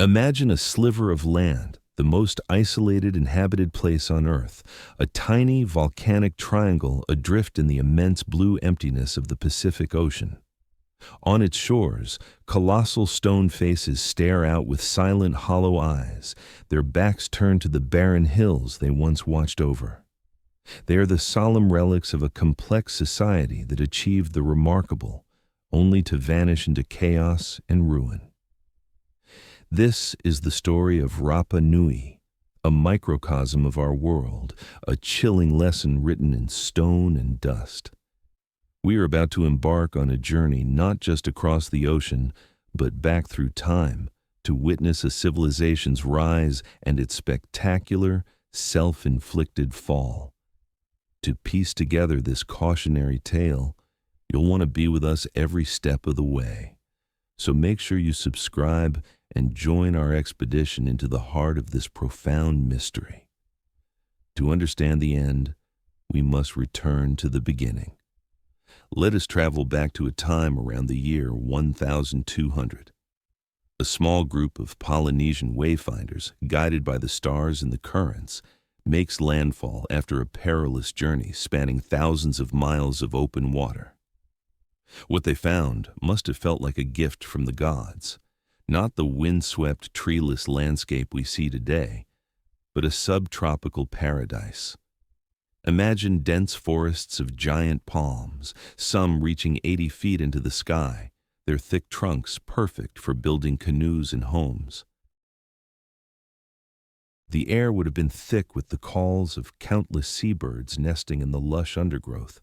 Imagine a sliver of land, the most isolated inhabited place on Earth, a tiny volcanic triangle adrift in the immense blue emptiness of the Pacific Ocean. On its shores, colossal stone faces stare out with silent, hollow eyes, their backs turned to the barren hills they once watched over. They are the solemn relics of a complex society that achieved the remarkable, only to vanish into chaos and ruin. This is the story of Rapa Nui, a microcosm of our world, a chilling lesson written in stone and dust. We are about to embark on a journey not just across the ocean, but back through time to witness a civilization's rise and its spectacular, self-inflicted fall. To piece together this cautionary tale, you'll want to be with us every step of the way. So make sure you subscribe and join our expedition into the heart of this profound mystery. To understand the end, we must return to the beginning. Let us travel back to a time around the year 1200. A small group of Polynesian wayfinders, guided by the stars and the currents, makes landfall after a perilous journey spanning thousands of miles of open water. What they found must have felt like a gift from the gods, not the windswept, treeless landscape we see today, but a subtropical paradise. Imagine dense forests of giant palms, some reaching 80 feet into the sky, their thick trunks perfect for building canoes and homes. The air would have been thick with the calls of countless seabirds nesting in the lush undergrowth,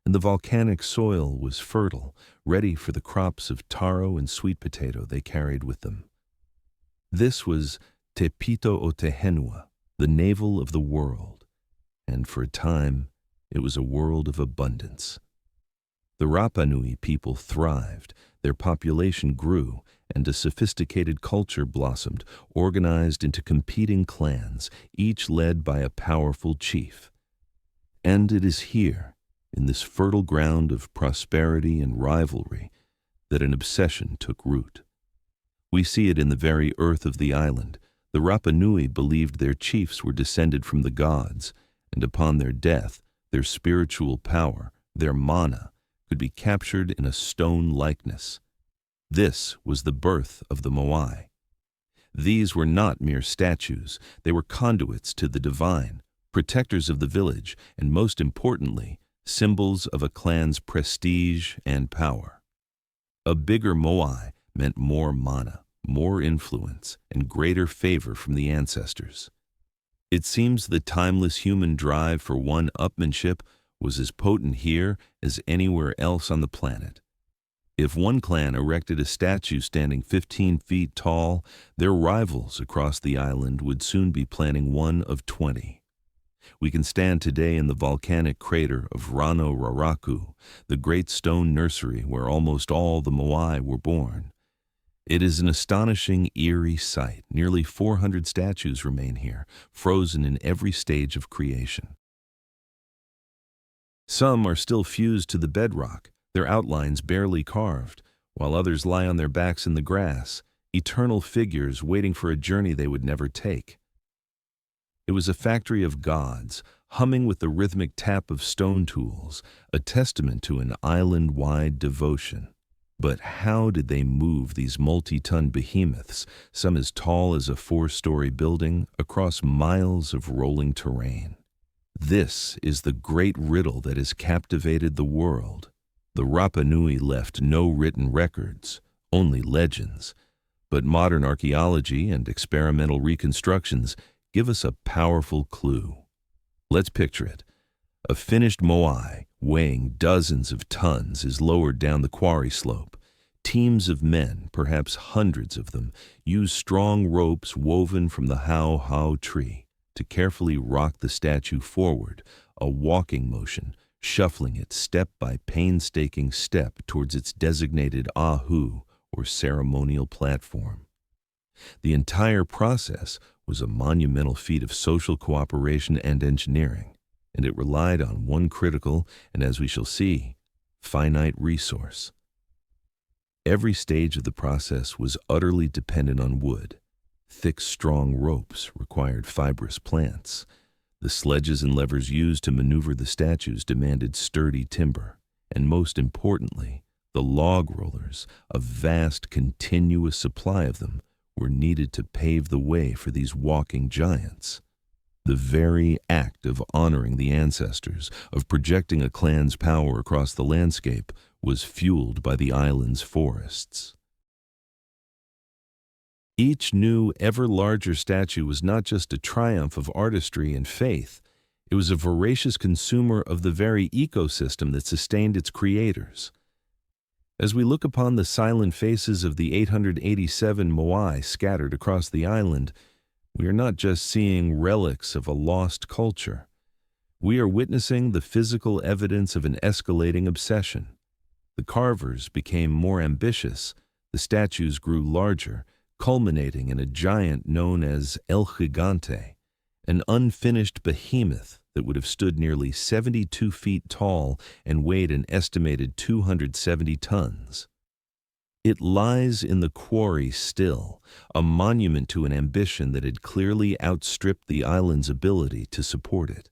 and the volcanic soil was fertile, ready for the crops of taro and sweet potato they carried with them. This was Te Pito o Te Henua, the navel of the world, and for a time it was a world of abundance. The Rapanui people thrived, their population grew, and a sophisticated culture blossomed, organized into competing clans, each led by a powerful chief. And it is here, in this fertile ground of prosperity and rivalry, that an obsession took root. We see it in the very earth of the island. The Rapa Nui believed their chiefs were descended from the gods, and upon their death, their spiritual power, their mana, could be captured in a stone likeness. This was the birth of the Moai. These were not mere statues, they were conduits to the divine, protectors of the village, and most importantly, symbols of a clan's prestige and power. A bigger Moai meant more mana, more influence, and greater favor from the ancestors. It seems the timeless human drive for one-upmanship was as potent here as anywhere else on the planet. If one clan erected a statue standing 15 feet tall, their rivals across the island would soon be planning one of 20. We can stand today in the volcanic crater of Rano Raraku, the great stone nursery where almost all the Moai were born. It is an astonishing, eerie sight. Nearly 400 statues remain here, frozen in every stage of creation. Some are still fused to the bedrock, their outlines barely carved, while others lie on their backs in the grass, eternal figures waiting for a journey they would never take. It was a factory of gods, humming with the rhythmic tap of stone tools, a testament to an island-wide devotion. But how did they move these multi-ton behemoths, some as tall as a 4-story building, across miles of rolling terrain? This is the great riddle that has captivated the world. The Rapa Nui left no written records, only legends. But modern archaeology and experimental reconstructions give us a powerful clue. Let's picture it. A finished Moai, weighing dozens of tons, is lowered down the quarry slope. Teams of men, perhaps hundreds of them, use strong ropes woven from the hau-hau tree to carefully rock the statue forward, a walking motion, shuffling it step by painstaking step towards its designated ahu, or ceremonial platform. The entire process was a monumental feat of social cooperation and engineering, and it relied on one critical, and as we shall see, finite resource. Every stage of the process was utterly dependent on wood. Thick, strong ropes required fibrous plants. The sledges and levers used to maneuver the statues demanded sturdy timber. And most importantly, the log rollers, a vast, continuous supply of them, were needed to pave the way for these walking giants. The very act of honoring the ancestors, of projecting a clan's power across the landscape, was fueled by the island's forests. Each new, ever larger statue was not just a triumph of artistry and faith, it was a voracious consumer of the very ecosystem that sustained its creators. As we look upon the silent faces of the 887 Moai scattered across the island, we are not just seeing relics of a lost culture. We are witnessing the physical evidence of an escalating obsession. The carvers became more ambitious, the statues grew larger, culminating in a giant known as El Gigante, an unfinished behemoth that would have stood nearly 72 feet tall and weighed an estimated 270 tons. It lies in the quarry still, a monument to an ambition that had clearly outstripped the island's ability to support it.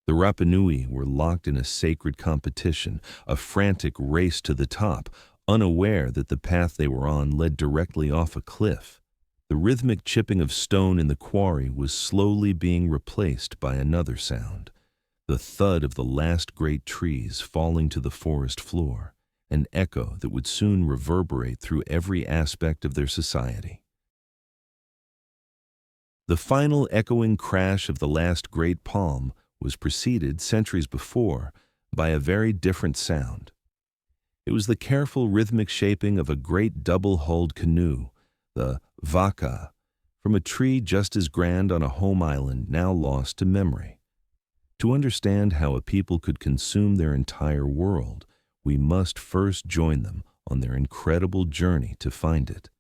The Rapanui were locked in a sacred competition, a frantic race to the top, unaware that the path they were on led directly off a cliff. The rhythmic chipping of stone in the quarry was slowly being replaced by another sound, the thud of the last great trees falling to the forest floor, an echo that would soon reverberate through every aspect of their society. The final echoing crash of the last great palm was preceded, centuries before, by a very different sound. It was the careful rhythmic shaping of a great double-hulled canoe, the vaca, from a tree just as grand on a home island now lost to memory. To understand how a people could consume their entire world, we must first join them on their incredible journey to find it.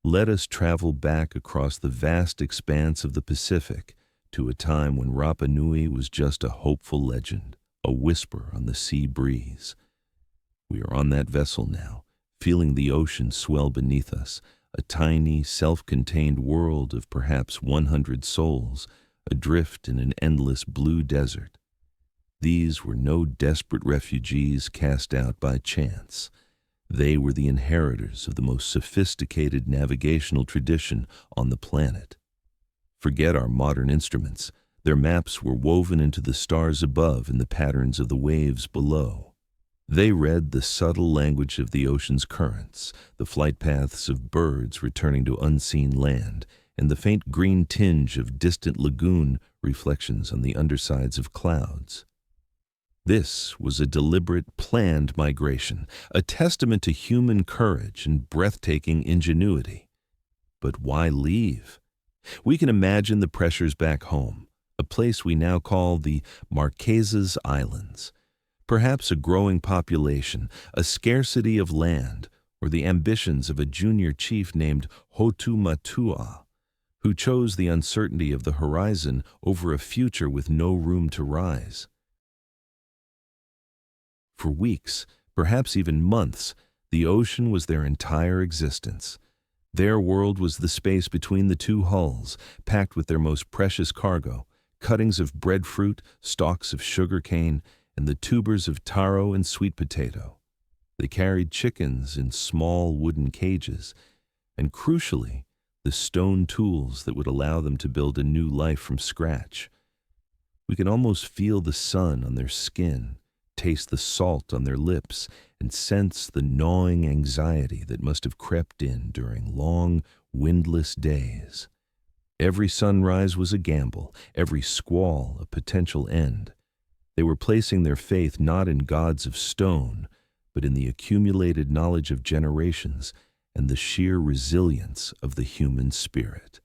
Let us travel back across the vast expanse of the Pacific to a time when Rapa Nui was just a hopeful legend, a whisper on the sea breeze. We are on that vessel now, feeling the ocean swell beneath us, a tiny, self-contained world of perhaps 100 souls, adrift in an endless blue desert. These were no desperate refugees cast out by chance. They were the inheritors of the most sophisticated navigational tradition on the planet. Forget our modern instruments. Their maps were woven into the stars above and the patterns of the waves below. They read the subtle language of the ocean's currents, the flight paths of birds returning to unseen land, and the faint green tinge of distant lagoon reflections on the undersides of clouds. This was a deliberate, planned migration, a testament to human courage and breathtaking ingenuity. But why leave? We can imagine the pressures back home, a place we now call the Marquesas Islands. Perhaps a growing population, a scarcity of land, or the ambitions of a junior chief named Hotu Matu'a, who chose the uncertainty of the horizon over a future with no room to rise. For weeks, perhaps even months, the ocean was their entire existence. Their world was the space between the two hulls, packed with their most precious cargo, cuttings of breadfruit, stalks of sugar cane, and the tubers of taro and sweet potato. They carried chickens in small wooden cages, and crucially, the stone tools that would allow them to build a new life from scratch. We can almost feel the sun on their skin, taste the salt on their lips, and sense the gnawing anxiety that must have crept in during long, windless days. Every sunrise was a gamble, every squall a potential end. They were placing their faith not in gods of stone, but in the accumulated knowledge of generations and the sheer resilience of the human spirit.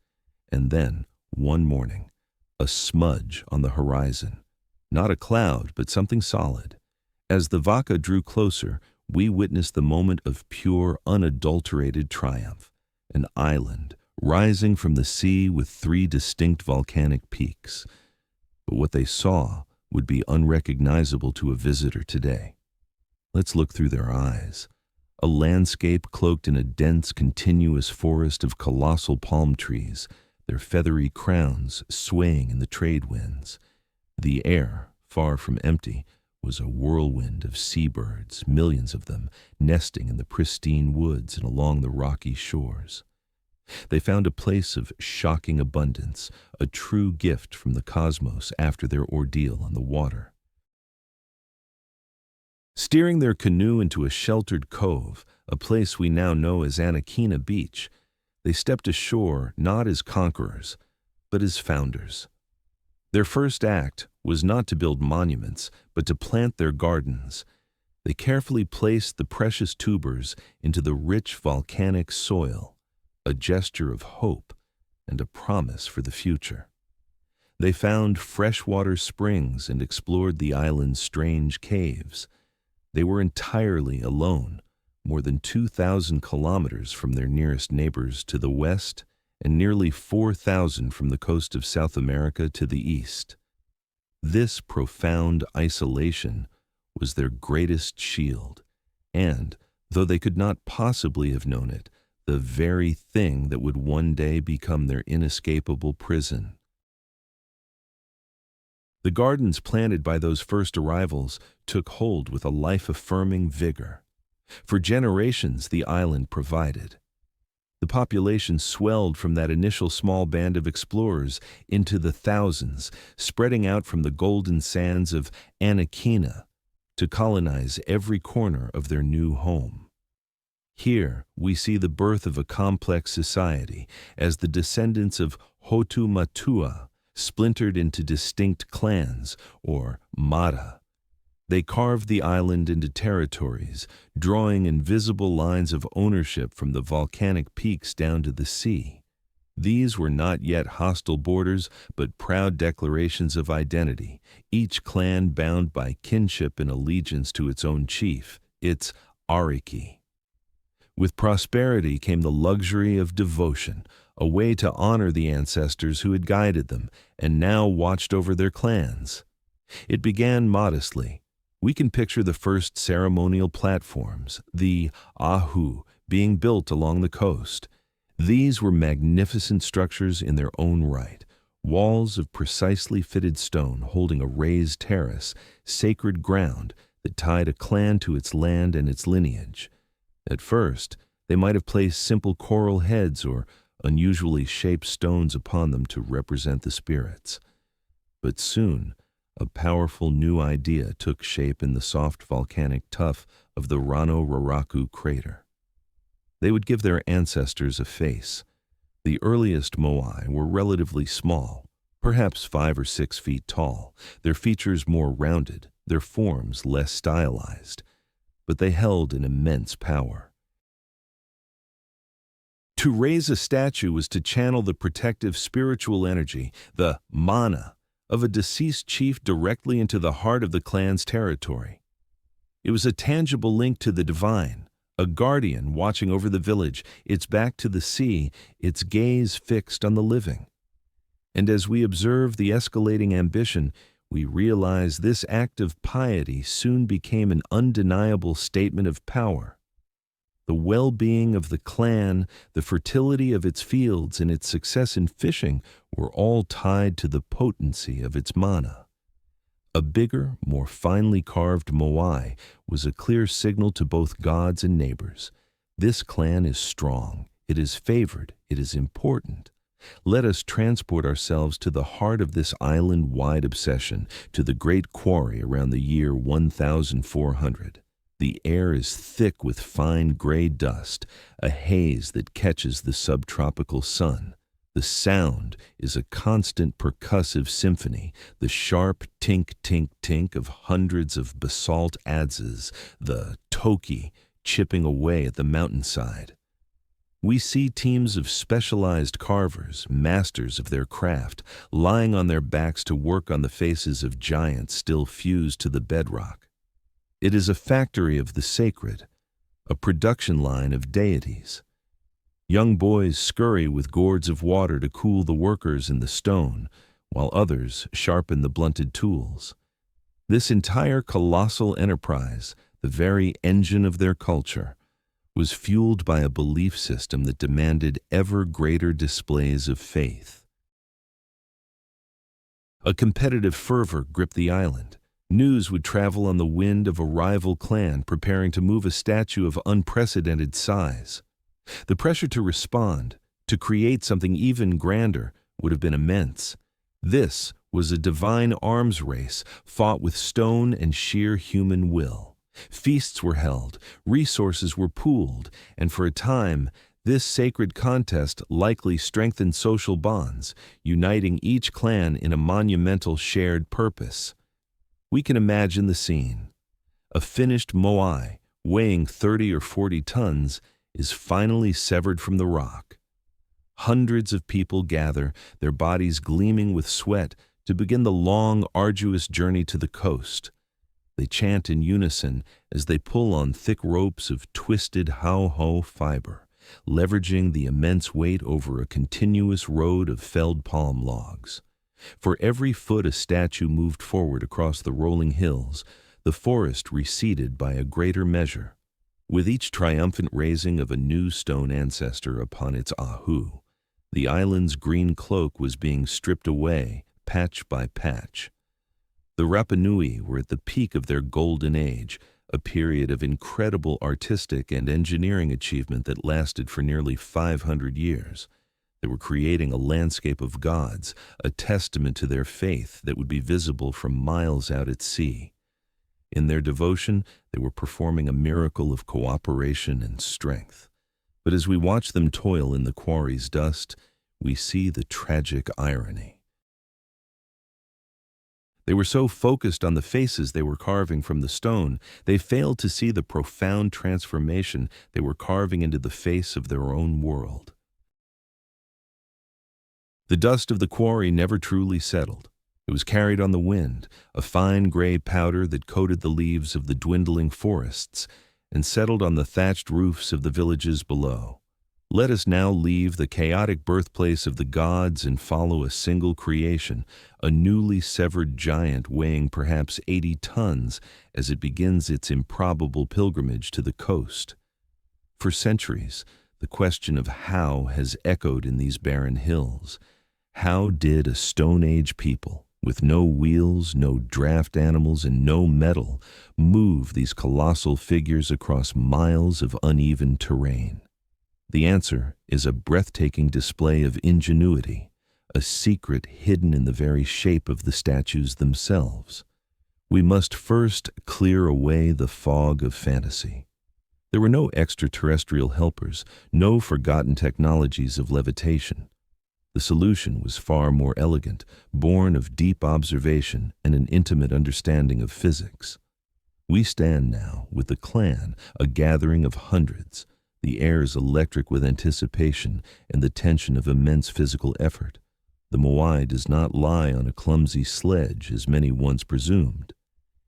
And then, one morning, a smudge on the horizon. Not a cloud, but something solid. As the vaca drew closer, we witnessed the moment of pure, unadulterated triumph. An island, rising from the sea with 3 distinct volcanic peaks. But what they saw would be unrecognizable to a visitor today. Let's look through their eyes. a landscape cloaked in a dense, continuous forest of colossal palm trees, their feathery crowns swaying in the trade winds. The air, far from empty, was a whirlwind of seabirds, millions of them, nesting in the pristine woods and along the rocky shores. They found a place of shocking abundance, a true gift from the cosmos after their ordeal on the water. Steering their canoe into a sheltered cove, a place we now know as Anakina Beach, they stepped ashore not as conquerors, but as founders. Their first act was not to build monuments, but to plant their gardens. They carefully placed the precious tubers into the rich volcanic soil, a gesture of hope and a promise for the future. They found freshwater springs and explored the island's strange caves. They were entirely alone, more than 2,000 kilometers from their nearest neighbors to the west and nearly 4,000 from the coast of South America to the east. This profound isolation was their greatest shield, and, though they could not possibly have known it, the very thing that would one day become their inescapable prison. The gardens planted by those first arrivals took hold with a life-affirming vigor. For generations, the island provided. The population swelled from that initial small band of explorers into the thousands, spreading out from the golden sands of Anakina to colonize every corner of their new home. Here we see the birth of a complex society as the descendants of Hotu Matu'a splintered into distinct clans, or mata. They carved the island into territories, drawing invisible lines of ownership from the volcanic peaks down to the sea. These were not yet hostile borders, but proud declarations of identity, each clan bound by kinship and allegiance to its own chief, its ariki. With prosperity came the luxury of devotion, a way to honor the ancestors who had guided them and now watched over their clans. It began modestly. We can picture the first ceremonial platforms, the ahu, being built along the coast. These were magnificent structures in their own right, walls of precisely fitted stone holding a raised terrace, sacred ground that tied a clan to its land and its lineage. At first, they might have placed simple coral heads or unusually shaped stones upon them to represent the spirits. But soon, a powerful new idea took shape in the soft volcanic tuff of the Rano Raraku crater. They would give their ancestors a face. The earliest Moai were relatively small, perhaps 5 or 6 feet tall, their features more rounded, their forms less stylized, but they held an immense power. To raise a statue was to channel the protective spiritual energy, the mana, of a deceased chief directly into the heart of the clan's territory. It was a tangible link to the divine, a guardian watching over the village, its back to the sea, its gaze fixed on the living. And as we observe the escalating ambition, we realize this act of piety soon became an undeniable statement of power. The well-being of the clan, the fertility of its fields, and its success in fishing were all tied to the potency of its mana. A bigger, more finely carved moai was a clear signal to both gods and neighbors. This clan is strong, it is favored, it is important. Let us transport ourselves to the heart of this island-wide obsession, to the great quarry around the year 1400. The air is thick with fine gray dust, a haze that catches the subtropical sun. The sound is a constant percussive symphony, the sharp tink-tink-tink of hundreds of basalt adzes, the toki chipping away at the mountainside. We see teams of specialized carvers, masters of their craft, lying on their backs to work on the faces of giants still fused to the bedrock. It is a factory of the sacred, a production line of deities. Young boys scurry with gourds of water to cool the workers in the stone, while others sharpen the blunted tools. This entire colossal enterprise, the very engine of their culture, was fueled by a belief system that demanded ever greater displays of faith. A competitive fervor gripped the island. News would travel on the wind of a rival clan preparing to move a statue of unprecedented size. The pressure to respond, to create something even grander, would have been immense. This was a divine arms race fought with stone and sheer human will. Feasts were held, resources were pooled, and for a time, this sacred contest likely strengthened social bonds, uniting each clan in a monumental shared purpose. We can imagine the scene. A finished Moai, weighing 30 or 40 tons, is finally severed from the rock. Hundreds of people gather, their bodies gleaming with sweat, to begin the long, arduous journey to the coast. They chant in unison as they pull on thick ropes of twisted how-ho fiber, leveraging the immense weight over a continuous road of felled palm logs. For every foot a statue moved forward across the rolling hills, the forest receded by a greater measure. With each triumphant raising of a new stone ancestor upon its ahu, the island's green cloak was being stripped away, patch by patch. The Rapanui were at the peak of their golden age, a period of incredible artistic and engineering achievement that lasted for nearly 500 years. They were creating a landscape of gods, a testament to their faith that would be visible from miles out at sea. In their devotion, they were performing a miracle of cooperation and strength. But as we watch them toil in the quarry's dust, we see the tragic irony. They were so focused on the faces they were carving from the stone, they failed to see the profound transformation they were carving into the face of their own world. The dust of the quarry never truly settled. It was carried on the wind, a fine gray powder that coated the leaves of the dwindling forests and settled on the thatched roofs of the villages below. Let us now leave the chaotic birthplace of the gods and follow a single creation, a newly severed giant weighing perhaps 80 tons as it begins its improbable pilgrimage to the coast. For centuries, the question of how has echoed in these barren hills. How did a Stone Age people, with no wheels, no draft animals, and no metal, move these colossal figures across miles of uneven terrain? The answer is a breathtaking display of ingenuity, a secret hidden in the very shape of the statues themselves. We must first clear away the fog of fantasy. There were no extraterrestrial helpers, no forgotten technologies of levitation. The solution was far more elegant, born of deep observation and an intimate understanding of physics. We stand now with the clan, a gathering of hundreds. The air is electric with anticipation and the tension of immense physical effort. The Moai does not lie on a clumsy sledge, as many once presumed.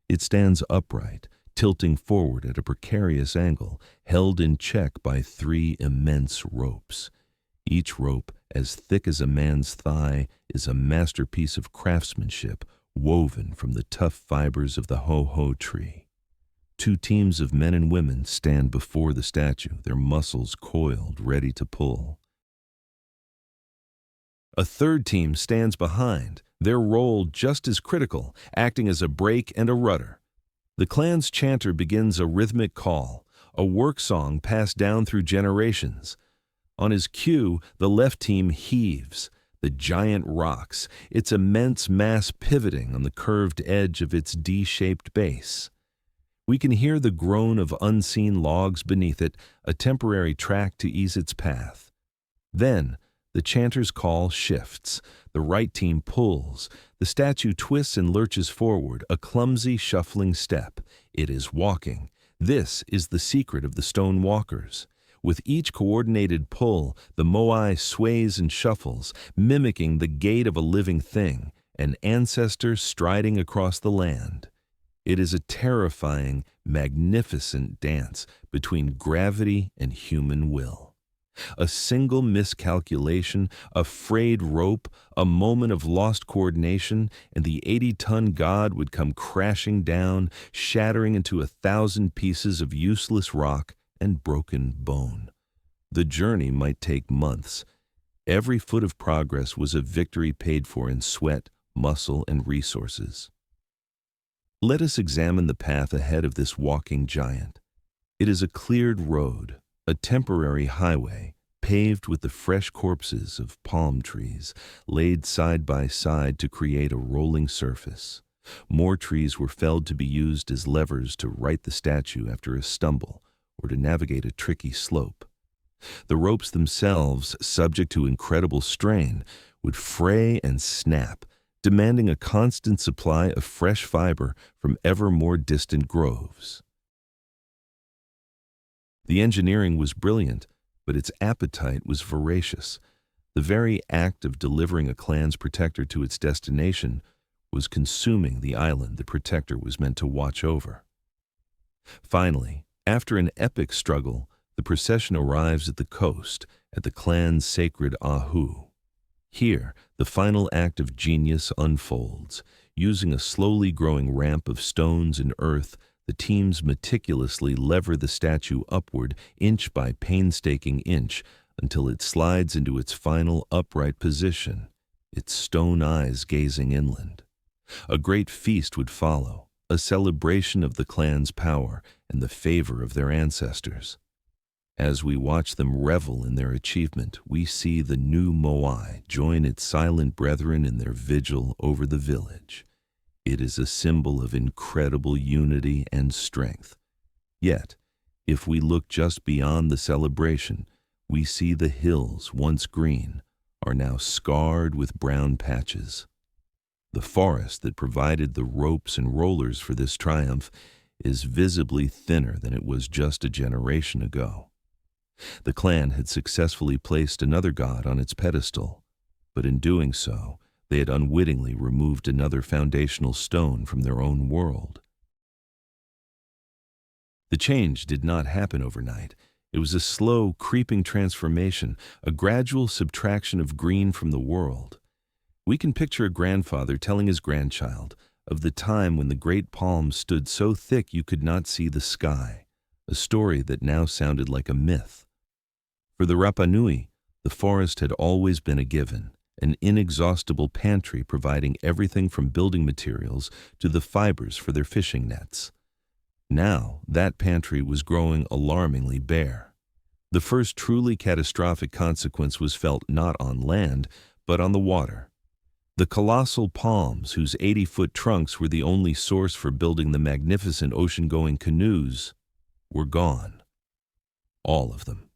It stands upright, tilting forward at a precarious angle, held in check by 3 immense ropes. Each rope, as thick as a man's thigh, is a masterpiece of craftsmanship woven from the tough fibers of the ho-ho tree. 2 teams of men and women stand before the statue, their muscles coiled, ready to pull. A 3rd team stands behind, their role just as critical, acting as a brake and a rudder. The clan's chanter begins a rhythmic call, a work song passed down through generations. On his cue, the left team heaves. The giant rocks, its immense mass pivoting on the curved edge of its D-shaped base. We can hear the groan of unseen logs beneath it, a temporary track to ease its path. Then, the chanter's call shifts. The right team pulls. The statue twists and lurches forward, a clumsy, shuffling step. It is walking. This is the secret of the stone walkers. With each coordinated pull, the Moai sways and shuffles, mimicking the gait of a living thing, an ancestor striding across the land. It is a terrifying, magnificent dance between gravity and human will. A single miscalculation, a frayed rope, a moment of lost coordination, and the 80-ton god would come crashing down, shattering into 1,000 pieces of useless rock and broken bone. The journey might take months. Every foot of progress was a victory paid for in sweat, muscle, and resources. Let us examine the path ahead of this walking giant. It is a cleared road, a temporary highway, paved with the fresh corpses of palm trees, laid side by side to create a rolling surface. More trees were felled to be used as levers to right the statue after a stumble or to navigate a tricky slope. The ropes themselves, subject to incredible strain, would fray and snap, demanding a constant supply of fresh fiber from ever more distant groves. The engineering was brilliant, but its appetite was voracious. The very act of delivering a clan's protector to its destination was consuming the island the protector was meant to watch over. Finally, after an epic struggle, the procession arrives at the coast, at the clan's sacred Ahu. Here, the final act of genius unfolds. Using a slowly growing ramp of stones and earth, the teams meticulously lever the statue upward inch by painstaking inch until it slides into its final upright position, its stone eyes gazing inland. A great feast would follow, a celebration of the clan's power and the favor of their ancestors. As we watch them revel in their achievement, we see the new Moai join its silent brethren in their vigil over the village. It is a symbol of incredible unity and strength. Yet, if we look just beyond the celebration, we see the hills, once green, are now scarred with brown patches. The forest that provided the ropes and rollers for this triumph is visibly thinner than it was just a generation ago. The clan had successfully placed another god on its pedestal, but in doing so, they had unwittingly removed another foundational stone from their own world. The change did not happen overnight. It was a slow, creeping transformation, a gradual subtraction of green from the world. We can picture a grandfather telling his grandchild of the time when the great palms stood so thick you could not see the sky, a story that now sounded like a myth. For the Rapa Nui, the forest had always been a given, an inexhaustible pantry providing everything from building materials to the fibers for their fishing nets. Now, that pantry was growing alarmingly bare. The first truly catastrophic consequence was felt not on land, but on the water. The colossal palms, whose 80-foot trunks were the only source for building the magnificent ocean-going canoes, were gone. All of them.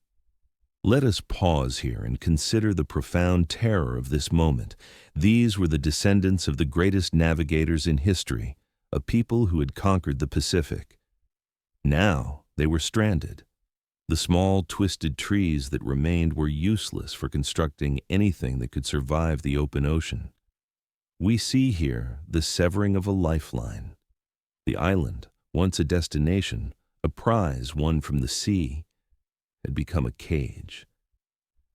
Let us pause here and consider the profound terror of this moment. These were the descendants of the greatest navigators in history, a people who had conquered the Pacific. Now they were stranded. The small, twisted trees that remained were useless for constructing anything that could survive the open ocean. We see here the severing of a lifeline. The island, once a destination, a prize won from the sea, had become a cage.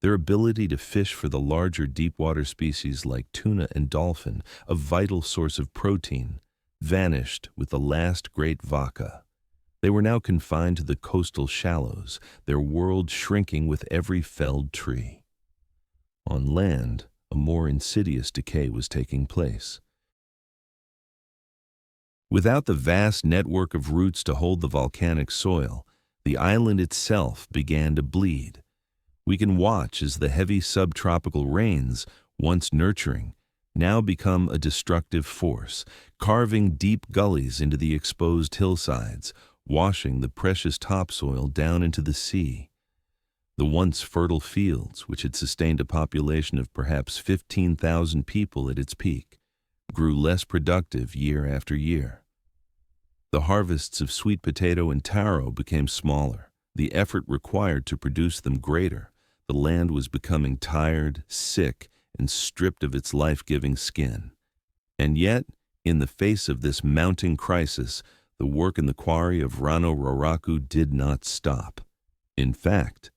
Their ability to fish for the larger deep-water species like tuna and dolphin, a vital source of protein, vanished with the last great vaca. They were now confined to the coastal shallows, their world shrinking with every felled tree. On land, a more insidious decay was taking place. Without the vast network of roots to hold the volcanic soil, the island itself began to bleed. We can watch as the heavy subtropical rains, once nurturing, now become a destructive force, carving deep gullies into the exposed hillsides, washing the precious topsoil down into the sea. The once fertile fields, which had sustained a population of perhaps 15,000 people at its peak, grew less productive year after year. The harvests of sweet potato and taro became smaller, the effort required to produce them greater. The land was becoming tired, sick, and stripped of its life-giving skin. And yet, in the face of this mounting crisis, the work in the quarry of Rano Raraku did not stop. In fact,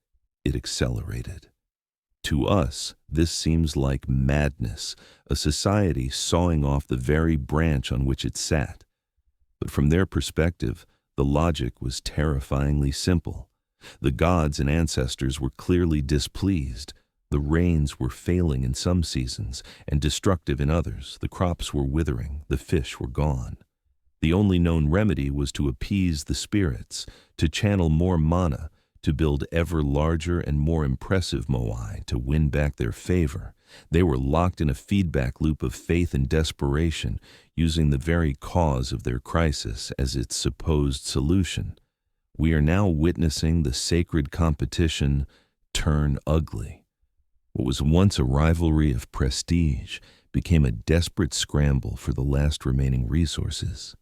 it accelerated. To us, this seems like madness, a society sawing off the very branch on which it sat. But from their perspective, the logic was terrifyingly simple. The gods and ancestors were clearly displeased. The rains were failing in some seasons and destructive in others. The crops were withering, the fish were gone. The only known remedy was to appease the spirits, to channel more mana, to build ever larger and more impressive moai to win back their favor. They were locked in a feedback loop of faith and desperation, using the very cause of their crisis as its supposed solution. We are now witnessing the sacred competition turn ugly. What was once a rivalry of prestige became a desperate scramble for the last remaining resources.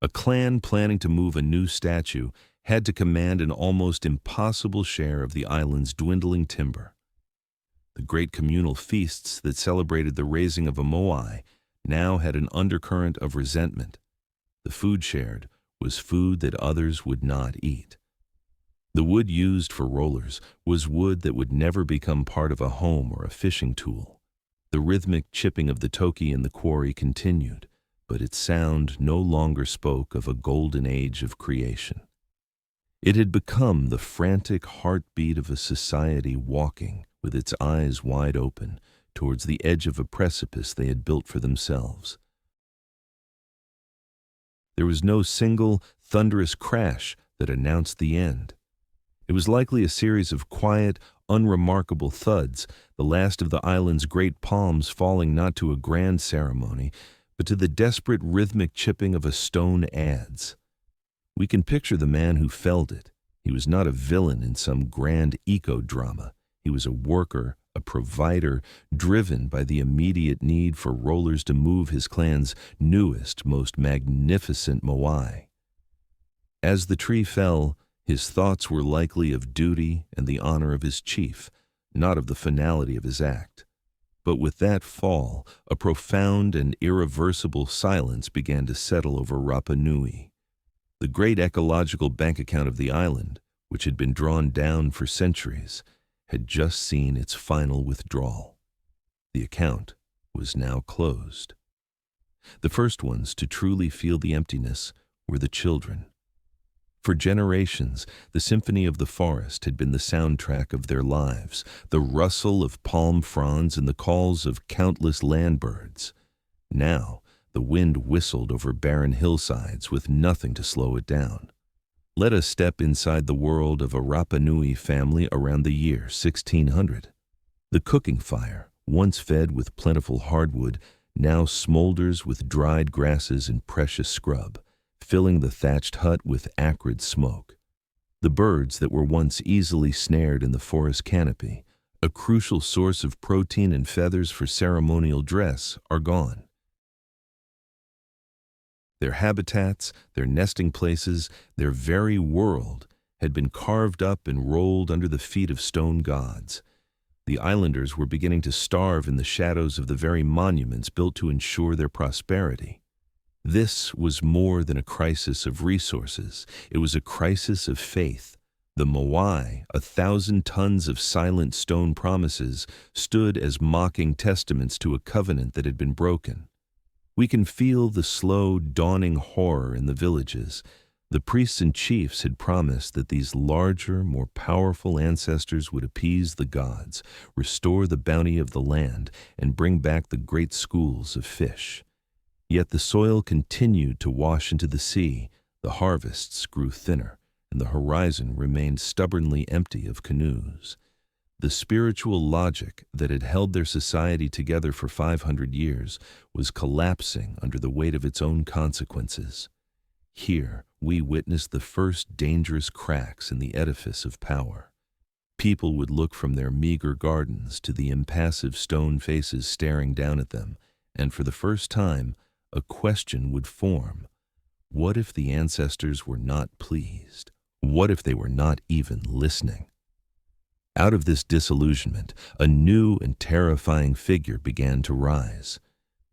A clan planning to move a new statue had to command an almost impossible share of the island's dwindling timber. The great communal feasts that celebrated the raising of a moai now had an undercurrent of resentment. The food shared was food that others would not eat. The wood used for rollers was wood that would never become part of a home or a fishing tool. The rhythmic chipping of the toki in the quarry continued, but its sound no longer spoke of a golden age of creation. It had become the frantic heartbeat of a society walking, with its eyes wide open, towards the edge of a precipice they had built for themselves. There was no single, thunderous crash that announced the end. It was likely a series of quiet, unremarkable thuds, the last of the island's great palms falling not to a grand ceremony, but to the desperate rhythmic chipping of a stone adze. We can picture the man who felled it. He was not a villain in some grand eco-drama. He was a worker, a provider, driven by the immediate need for rollers to move his clan's newest, most magnificent moai. As the tree fell, his thoughts were likely of duty and the honor of his chief, not of the finality of his act. But with that fall, a profound and irreversible silence began to settle over Rapa Nui. The great ecological bank account of the island, which had been drawn down for centuries, had just seen its final withdrawal. The account was now closed. The first ones to truly feel the emptiness were the children. For generations, the symphony of the forest had been the soundtrack of their lives, the rustle of palm fronds and the calls of countless land birds. Now, the wind whistled over barren hillsides with nothing to slow it down. Let us step inside the world of a Rapa Nui family around the year 1600. The cooking fire, once fed with plentiful hardwood, now smolders with dried grasses and precious scrub, filling the thatched hut with acrid smoke. The birds that were once easily snared in the forest canopy, a crucial source of protein and feathers for ceremonial dress, are gone. Their habitats, their nesting places, their very world had been carved up and rolled under the feet of stone gods. The islanders were beginning to starve in the shadows of the very monuments built to ensure their prosperity. This was more than a crisis of resources. It was a crisis of faith. The Moai, 1,000 tons of silent stone promises, stood as mocking testaments to a covenant that had been broken. We can feel the slow, dawning horror in the villages. The priests and chiefs had promised that these larger, more powerful ancestors would appease the gods, restore the bounty of the land, and bring back the great schools of fish. Yet the soil continued to wash into the sea, the harvests grew thinner, and the horizon remained stubbornly empty of canoes. The spiritual logic that had held their society together for 500 years was collapsing under the weight of its own consequences. Here, we witnessed the first dangerous cracks in the edifice of power. People would look from their meager gardens to the impassive stone faces staring down at them, and for the first time, a question would form. What if the ancestors were not pleased? What if they were not even listening? Out of this disillusionment, a new and terrifying figure began to rise.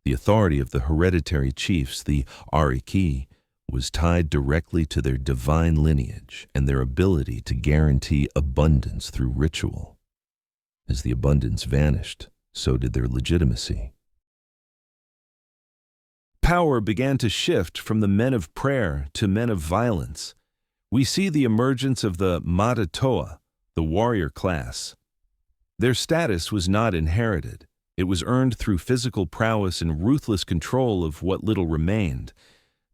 The authority of the hereditary chiefs, the archaeology, was tied directly to their divine lineage and their ability to guarantee abundance through ritual. As the abundance vanished, so did their legitimacy. Power began to shift from the men of prayer to men of violence. We see the emergence of the Matu'a, the warrior class. Their status was not inherited. It was earned through physical prowess and ruthless control of what little remained.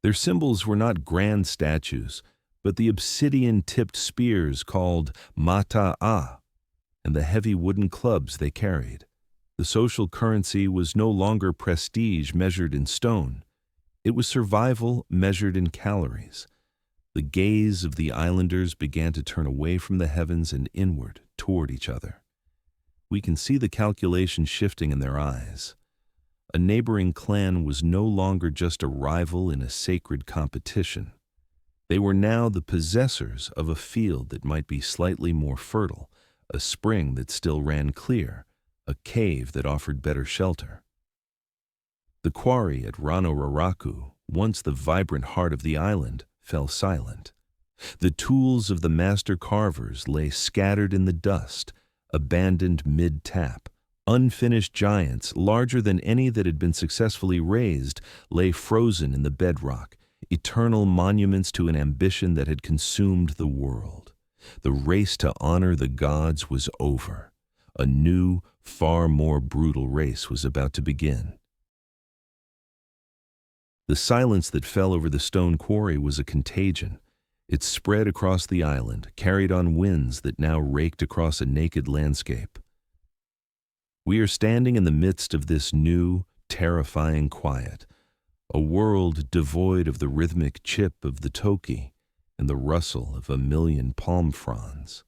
Their symbols were not grand statues, but the obsidian-tipped spears called Matu'a, and the heavy wooden clubs they carried. The social currency was no longer prestige measured in stone. It was survival measured in calories. The gaze of the islanders began to turn away from the heavens and inward toward each other. We can see the calculation shifting in their eyes. A neighboring clan was no longer just a rival in a sacred competition. They were now the possessors of a field that might be slightly more fertile, a spring that still ran clear, a cave that offered better shelter. The quarry at Rano, once the vibrant heart of the island, fell silent. The tools of the master carvers lay scattered in the dust, abandoned mid-tap. Unfinished giants, larger than any that had been successfully raised, lay frozen in the bedrock, eternal monuments to an ambition that had consumed the world. The race to honor the gods was over. A new, far more brutal race was about to begin. The silence that fell over the stone quarry was a contagion. It spread across the island, carried on winds that now raked across a naked landscape. We are standing in the midst of this new, terrifying quiet, a world devoid of the rhythmic chip of the toki and the rustle of a million palm fronds.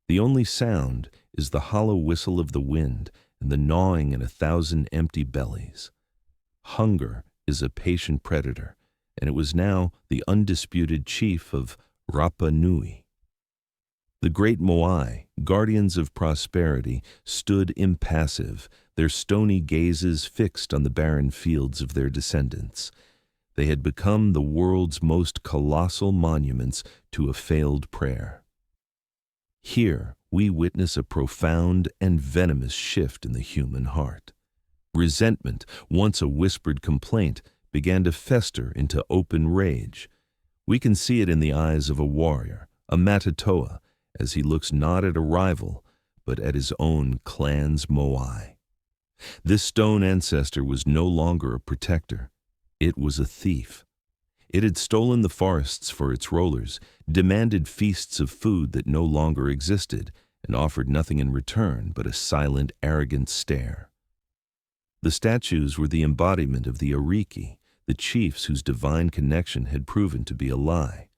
The only sound is the hollow whistle of the wind and the gnawing in 1,000 empty bellies. Hunger is a patient predator, and it was now the undisputed chief of Rapa Nui. The great Moai, guardians of prosperity, stood impassive, their stony gazes fixed on the barren fields of their descendants. They had become the world's most colossal monuments to a failed prayer. Here we witness a profound and venomous shift in the human heart. Resentment, once a whispered complaint, began to fester into open rage. We can see it in the eyes of a warrior, a Matu'a, as he looks not at a rival, but at his own clan's Moai. This stone ancestor was no longer a protector. It was a thief. It had stolen the forests for its rollers, demanded feasts of food that no longer existed, and offered nothing in return but a silent, arrogant stare. The statues were the embodiment of the Ariki, the chiefs whose divine connection had proven to be a lie.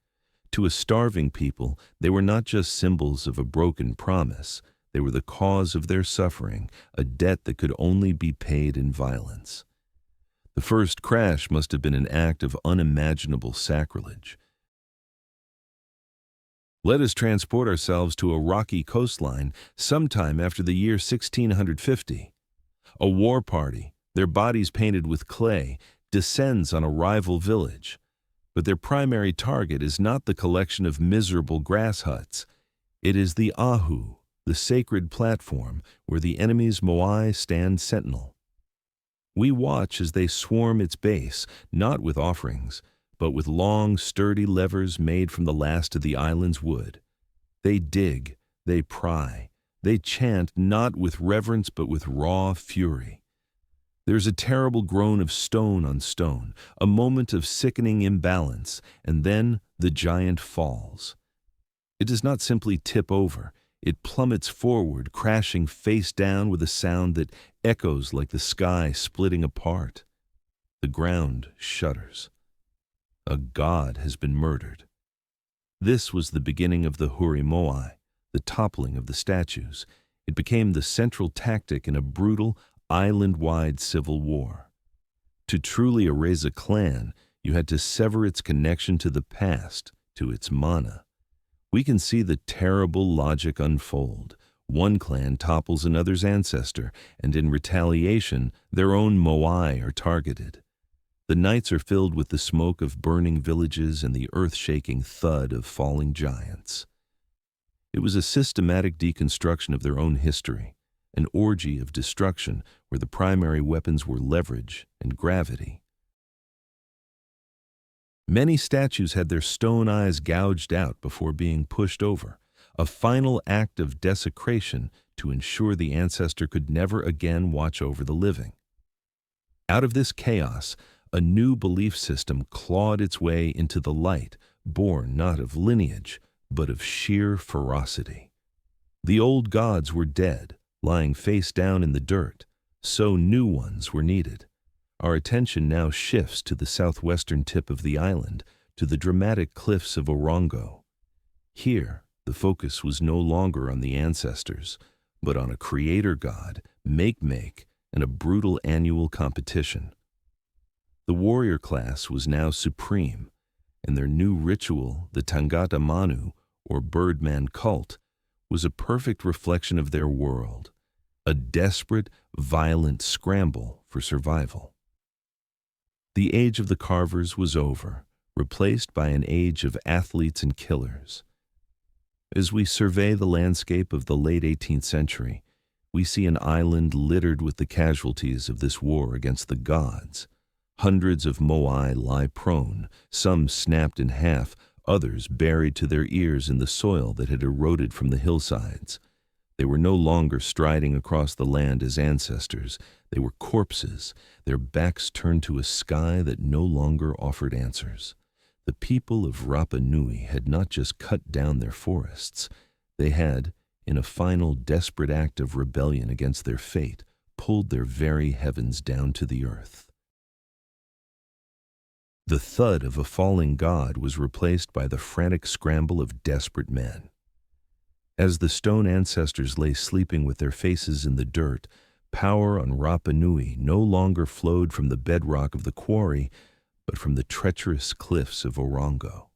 To a starving people, they were not just symbols of a broken promise. They were the cause of their suffering, a debt that could only be paid in violence. The first crash must have been an act of unimaginable sacrilege. Let us transport ourselves to a rocky coastline sometime after the year 1650. A war party, their bodies painted with clay, descends on a rival village. But their primary target is not the collection of miserable grass huts. It is the Ahu, the sacred platform where the enemy's Moai stand sentinel. We watch as they swarm its base, not with offerings, but with long, sturdy levers made from the last of the island's wood. They dig, they pry, they chant not with reverence but with raw fury. There's a terrible groan of stone on stone, a moment of sickening imbalance, and then the giant falls. It does not simply tip over. It plummets forward, crashing face down with a sound that echoes like the sky splitting apart. The ground shudders. A god has been murdered. This was the beginning of the Huri Moai, the toppling of the statues. It became the central tactic in a brutal, island-wide civil war. To truly erase a clan, you had to sever its connection to the past, to its mana. We can see the terrible logic unfold. One clan topples another's ancestor, and in retaliation, their own Moai are targeted. The nights are filled with the smoke of burning villages and the earth-shaking thud of falling giants. It was a systematic deconstruction of their own history, an orgy of destruction where the primary weapons were leverage and gravity. Many statues had their stone eyes gouged out before being pushed over, a final act of desecration to ensure the ancestor could never again watch over the living. Out of this chaos, a new belief system clawed its way into the light, born not of lineage, but of sheer ferocity. The old gods were dead, lying face down in the dirt, so new ones were needed. Our attention now shifts to the southwestern tip of the island, to the dramatic cliffs of Orongo. Here, the focus was no longer on the ancestors, but on a creator god, make, and a brutal annual competition. The warrior class was now supreme, and their new ritual, the Tangata Manu, or Birdman cult, was a perfect reflection of their world, a desperate, violent scramble for survival. The age of the carvers was over, replaced by an age of athletes and killers. As we survey the landscape of the late 18th century, we see an island littered with the casualties of this war against the gods. Hundreds of Moai lie prone, some snapped in half, others buried to their ears in the soil that had eroded from the hillsides. They were no longer striding across the land as ancestors. They were corpses, their backs turned to a sky that no longer offered answers. The people of Rapa Nui had not just cut down their forests. They had, in a final desperate act of rebellion against their fate, pulled their very heavens down to the earth. The thud of a falling god was replaced by the frantic scramble of desperate men. As the stone ancestors lay sleeping with their faces in the dirt, power on Rapa Nui no longer flowed from the bedrock of the quarry, but from the treacherous cliffs of Orongo.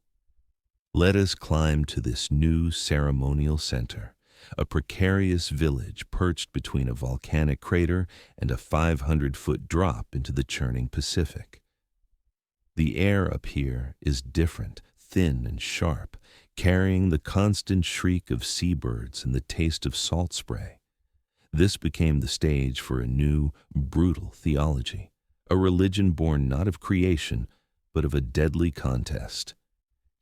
Let us climb to this new ceremonial center, a precarious village perched between a volcanic crater and a 500-foot drop into the churning Pacific. The air up here is different, thin and sharp, carrying the constant shriek of seabirds and the taste of salt spray. This became the stage for a new, brutal theology, a religion born not of creation, but of a deadly contest.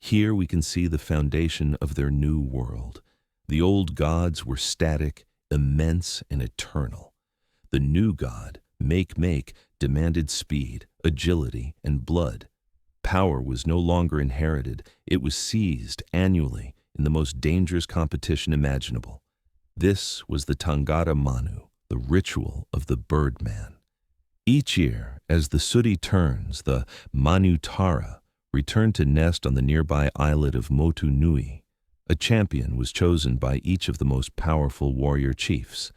Here we can see the foundation of their new world. The old gods were static, immense, and eternal. The new god, make, demanded speed, agility, and blood. Power was no longer inherited. It was seized annually in the most dangerous competition imaginable. This was the Tangata Manu, the ritual of the Birdman. Each year, as the sooty turns, the Manutara returned to nest on the nearby islet of Motu Nui. A champion was chosen by each of the most powerful warrior chiefs.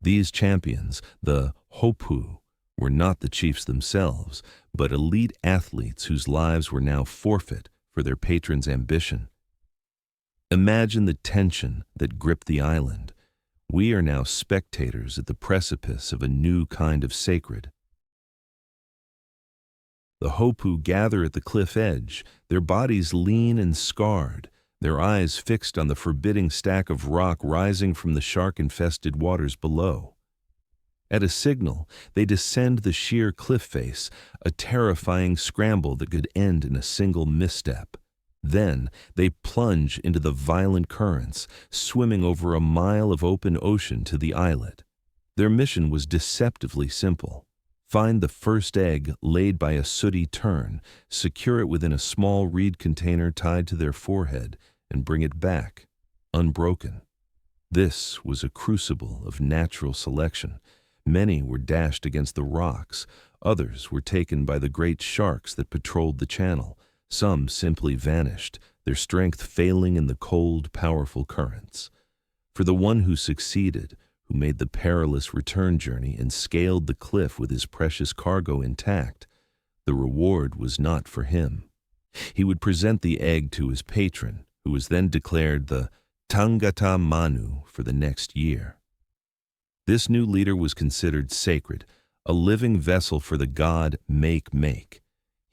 These champions, the Hopu, were not the chiefs themselves, but elite athletes whose lives were now forfeit for their patron's ambition. Imagine the tension that gripped the island. We are now spectators at the precipice of a new kind of sacred. The Hopu gather at the cliff edge, their bodies lean and scarred, their eyes fixed on the forbidding stack of rock rising from the shark-infested waters below. At a signal, they descend the sheer cliff face, a terrifying scramble that could end in a single misstep. Then they plunge into the violent currents, swimming over a mile of open ocean to the islet. Their mission was deceptively simple. Find the first egg laid by a sooty tern, secure it within a small reed container tied to their forehead, and bring it back, unbroken. This was a crucible of natural selection. Many were dashed against the rocks, others were taken by the great sharks that patrolled the channel, some simply vanished, their strength failing in the cold, powerful currents. For the one who succeeded, who made the perilous return journey and scaled the cliff with his precious cargo intact, the reward was not for him. He would present the egg to his patron, who was then declared the Tangata Manu for the next year. This new leader was considered sacred, a living vessel for the god make.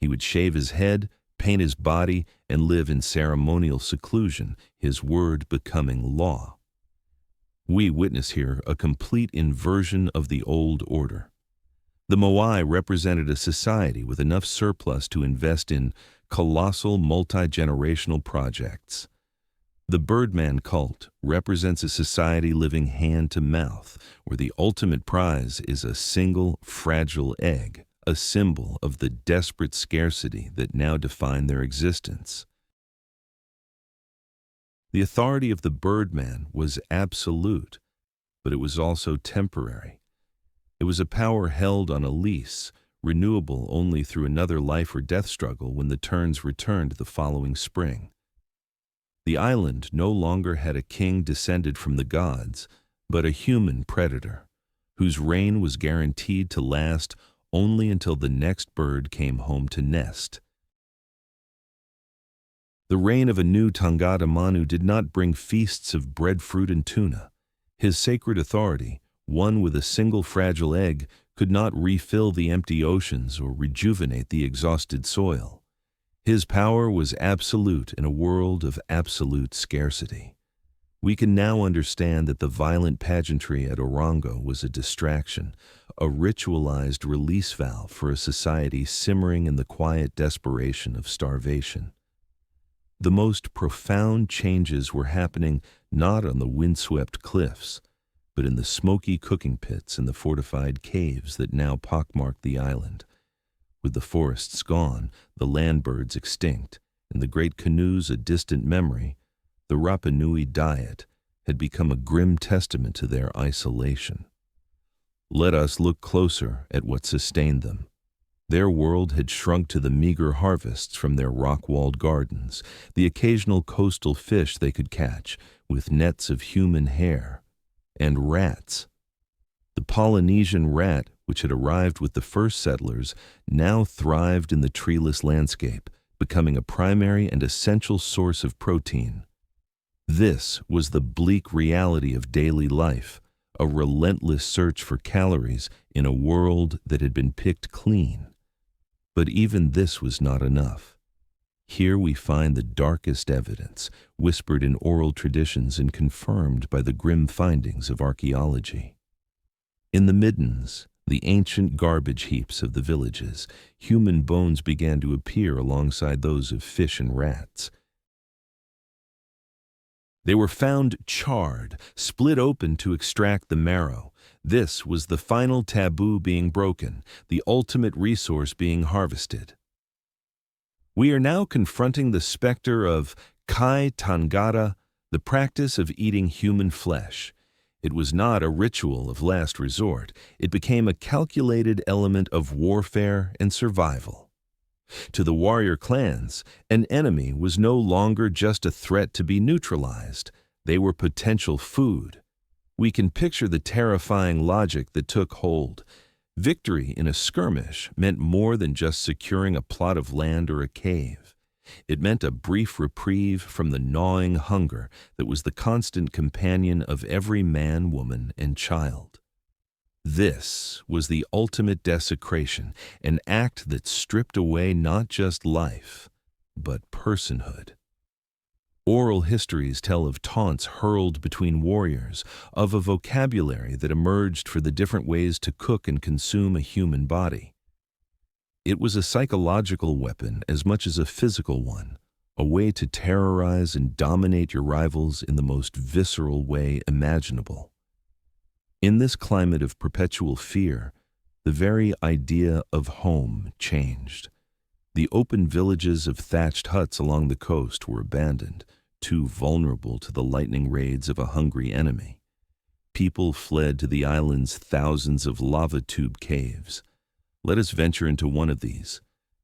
He would shave his head, paint his body, and live in ceremonial seclusion, his word becoming law. We witness here a complete inversion of the old order. The Moai represented a society with enough surplus to invest in colossal multi-generational projects. The Birdman cult represents a society living hand to mouth, where the ultimate prize is a single fragile egg, a symbol of the desperate scarcity that now define their existence. The authority of the Birdman was absolute, but it was also temporary. It was a power held on a lease, renewable only through another life or death struggle when the turns returned the following spring. The island no longer had a king descended from the gods, but a human predator, whose reign was guaranteed to last only until the next bird came home to nest. The reign of a new Tangata Manu did not bring feasts of breadfruit and tuna. His sacred authority, one with a single fragile egg, could not refill the empty oceans or rejuvenate the exhausted soil. His power was absolute in a world of absolute scarcity. We can now understand that the violent pageantry at Orongo was a distraction, a ritualized release valve for a society simmering in the quiet desperation of starvation. The most profound changes were happening not on the windswept cliffs, but in the smoky cooking pits and the fortified caves that now pockmarked the island. With the forests gone, the land birds extinct, and the great canoes a distant memory, the Rapa Nui diet had become a grim testament to their isolation. Let us look closer at what sustained them. Their world had shrunk to the meager harvests from their rock-walled gardens, the occasional coastal fish they could catch with nets of human hair, and rats. The Polynesian rat, which had arrived with the first settlers, now thrived in the treeless landscape, becoming a primary and essential source of protein. This was the bleak reality of daily life, a relentless search for calories in a world that had been picked clean. But even this was not enough. Here we find the darkest evidence, whispered in oral traditions and confirmed by the grim findings of archaeology. In the middens, the ancient garbage heaps of the villages, human bones began to appear alongside those of fish and rats. They were found charred, split open to extract the marrow. This was the final taboo being broken, the ultimate resource being harvested. We are now confronting the specter of Kai Tangata, the practice of eating human flesh. It was not a ritual of last resort. It became a calculated element of warfare and survival. To the warrior clans, an enemy was no longer just a threat to be neutralized. They were potential food. We can picture the terrifying logic that took hold. Victory in a skirmish meant more than just securing a plot of land or a cave. It meant a brief reprieve from the gnawing hunger that was the constant companion of every man, woman, and child. This was the ultimate desecration, an act that stripped away not just life, but personhood. Oral histories tell of taunts hurled between warriors, of a vocabulary that emerged for the different ways to cook and consume a human body. It was a psychological weapon as much as a physical one, a way to terrorize and dominate your rivals in the most visceral way imaginable. In this climate of perpetual fear, the very idea of home changed. The open villages of thatched huts along the coast were abandoned, too vulnerable to the lightning raids of a hungry enemy. People fled to the island's thousands of lava tube caves. Let us venture into one of these,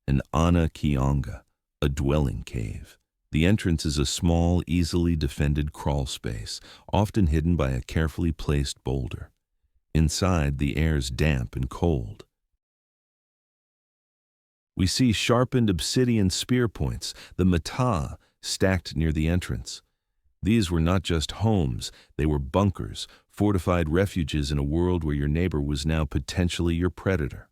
an Ana Kionga, a dwelling cave. The entrance is a small, easily defended crawl space, often hidden by a carefully placed boulder. Inside, the air's damp and cold. We see sharpened obsidian spear points, the Matu'a, stacked near the entrance. These were not just homes, they were bunkers, fortified refuges in a world where your neighbor was now potentially your predator.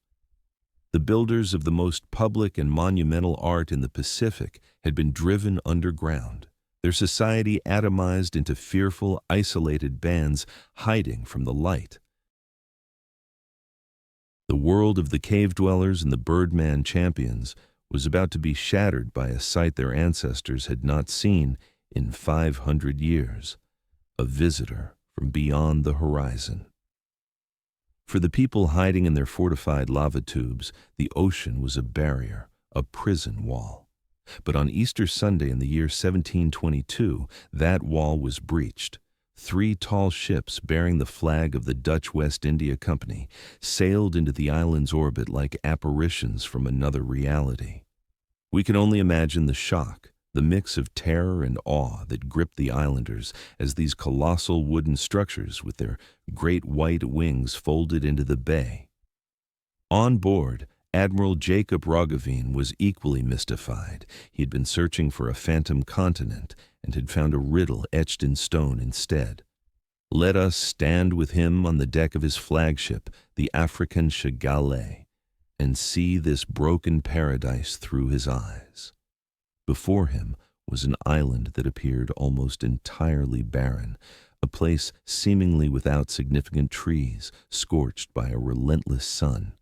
The builders of the most public and monumental art in the Pacific had been driven underground, their society atomized into fearful, isolated bands hiding from the light. The world of the cave dwellers and the Birdman champions was about to be shattered by a sight their ancestors had not seen in 500 years, a visitor from beyond the horizon. For the people hiding in their fortified lava tubes, the ocean was a barrier, a prison wall. But on Easter Sunday in the year 1722, that wall was breached. 3 tall ships bearing the flag of the Dutch West India Company sailed into the island's orbit like apparitions from another reality. We can only imagine the shock, the mix of terror and awe that gripped the islanders as these colossal wooden structures with their great white wings folded into the bay. On board, Admiral Jacob Roggeveen was equally mystified. He had been searching for a phantom continent and had found a riddle etched in stone instead. Let us stand with him on the deck of his flagship, the African Chagale, and see this broken paradise through his eyes. Before him was an island that appeared almost entirely barren, a place seemingly without significant trees, scorched by a relentless sun.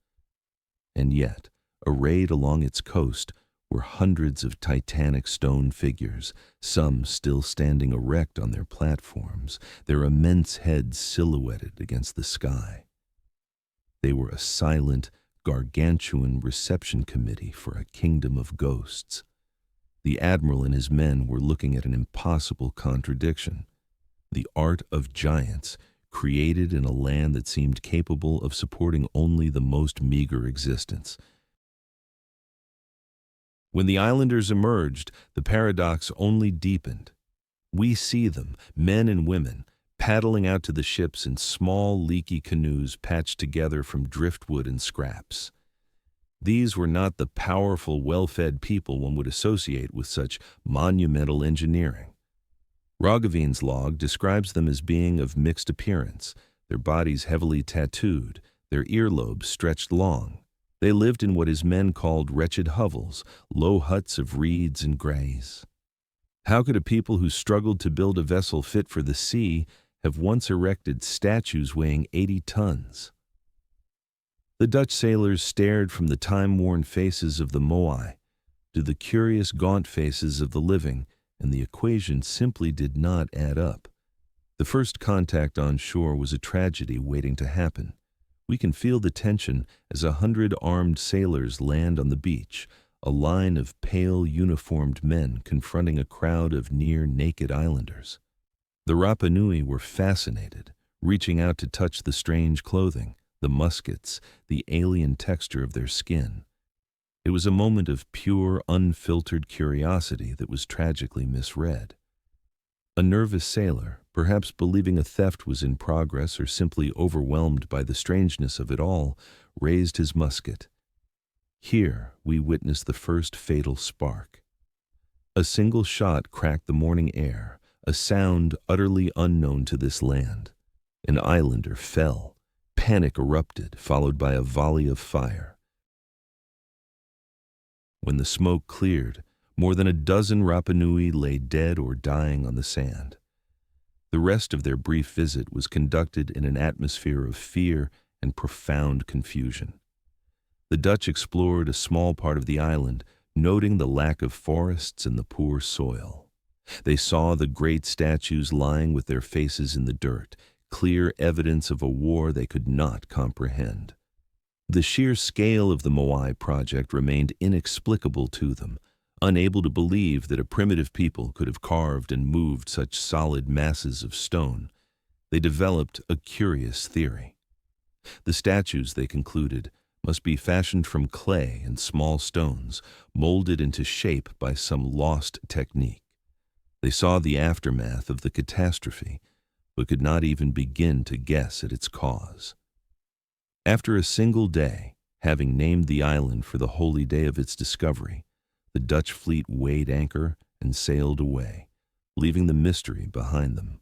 And yet, arrayed along its coast were hundreds of titanic stone figures, some still standing erect on their platforms, their immense heads silhouetted against the sky. They were a silent, gargantuan reception committee for a kingdom of ghosts. The admiral and his men were looking at an impossible contradiction. The art of giants, created in a land that seemed capable of supporting only the most meager existence. When the islanders emerged, the paradox only deepened. We see them, men and women, paddling out to the ships in small, leaky canoes patched together from driftwood and scraps. These were not the powerful, well-fed people one would associate with such monumental engineering. Roggeveen's log describes them as being of mixed appearance, their bodies heavily tattooed, their earlobes stretched long. They lived in what his men called wretched hovels, low huts of reeds and grays. How could a people who struggled to build a vessel fit for the sea have once erected statues weighing 80 tons? The Dutch sailors stared from the time-worn faces of the Moai to the curious gaunt faces of the living, and the equation simply did not add up. The first contact on shore was a tragedy waiting to happen. We can feel the tension as 100 armed sailors land on the beach, a line of pale, uniformed men confronting a crowd of near-naked islanders. The Rapanui were fascinated, reaching out to touch the strange clothing, the muskets, the alien texture of their skin. It was a moment of pure, unfiltered curiosity that was tragically misread. A nervous sailor, perhaps believing a theft was in progress or simply overwhelmed by the strangeness of it all, raised his musket. Here we witnessed the first fatal spark. A single shot cracked the morning air, a sound utterly unknown to this land. An islander fell. Panic erupted, followed by a volley of fire. When the smoke cleared, more than a dozen Rapanui lay dead or dying on the sand. The rest of their brief visit was conducted in an atmosphere of fear and profound confusion. The Dutch explored a small part of the island, noting the lack of forests and the poor soil. They saw the great statues lying with their faces in the dirt, clear evidence of a war they could not comprehend. The sheer scale of the Moai project remained inexplicable to them, unable to believe that a primitive people could have carved and moved such solid masses of stone. They developed a curious theory. The statues, they concluded, must be fashioned from clay and small stones, molded into shape by some lost technique. They saw the aftermath of the catastrophe, but could not even begin to guess at its cause. After a single day, having named the island for the holy day of its discovery, the Dutch fleet weighed anchor and sailed away, leaving the mystery behind them.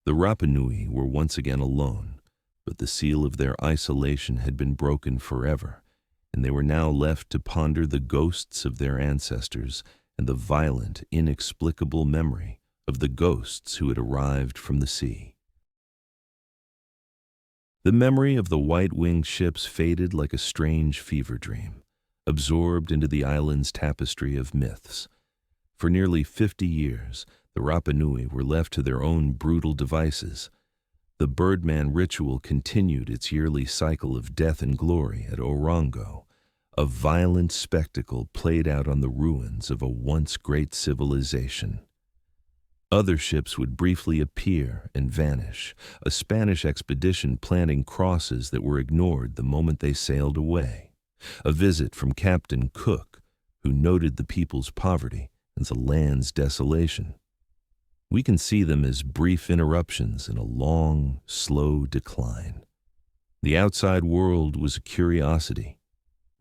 The Rapanui were once again alone, but the seal of their isolation had been broken forever, and they were now left to ponder the ghosts of their ancestors and the violent, inexplicable memory of the ghosts who had arrived from the sea. The memory of the white-winged ships faded like a strange fever dream. absorbed into the island's tapestry of myths. For nearly 50 years, the Rapa Nui were left to their own brutal devices. The Birdman ritual continued its yearly cycle of death and glory at Orongo, a violent spectacle played out on the ruins of a once great civilization. Other ships would briefly appear and vanish, a Spanish expedition planting crosses that were ignored the moment they sailed away, a visit from Captain Cook, who noted the people's poverty and the land's desolation. We can see them as brief interruptions in a long, slow decline. The outside world was a curiosity,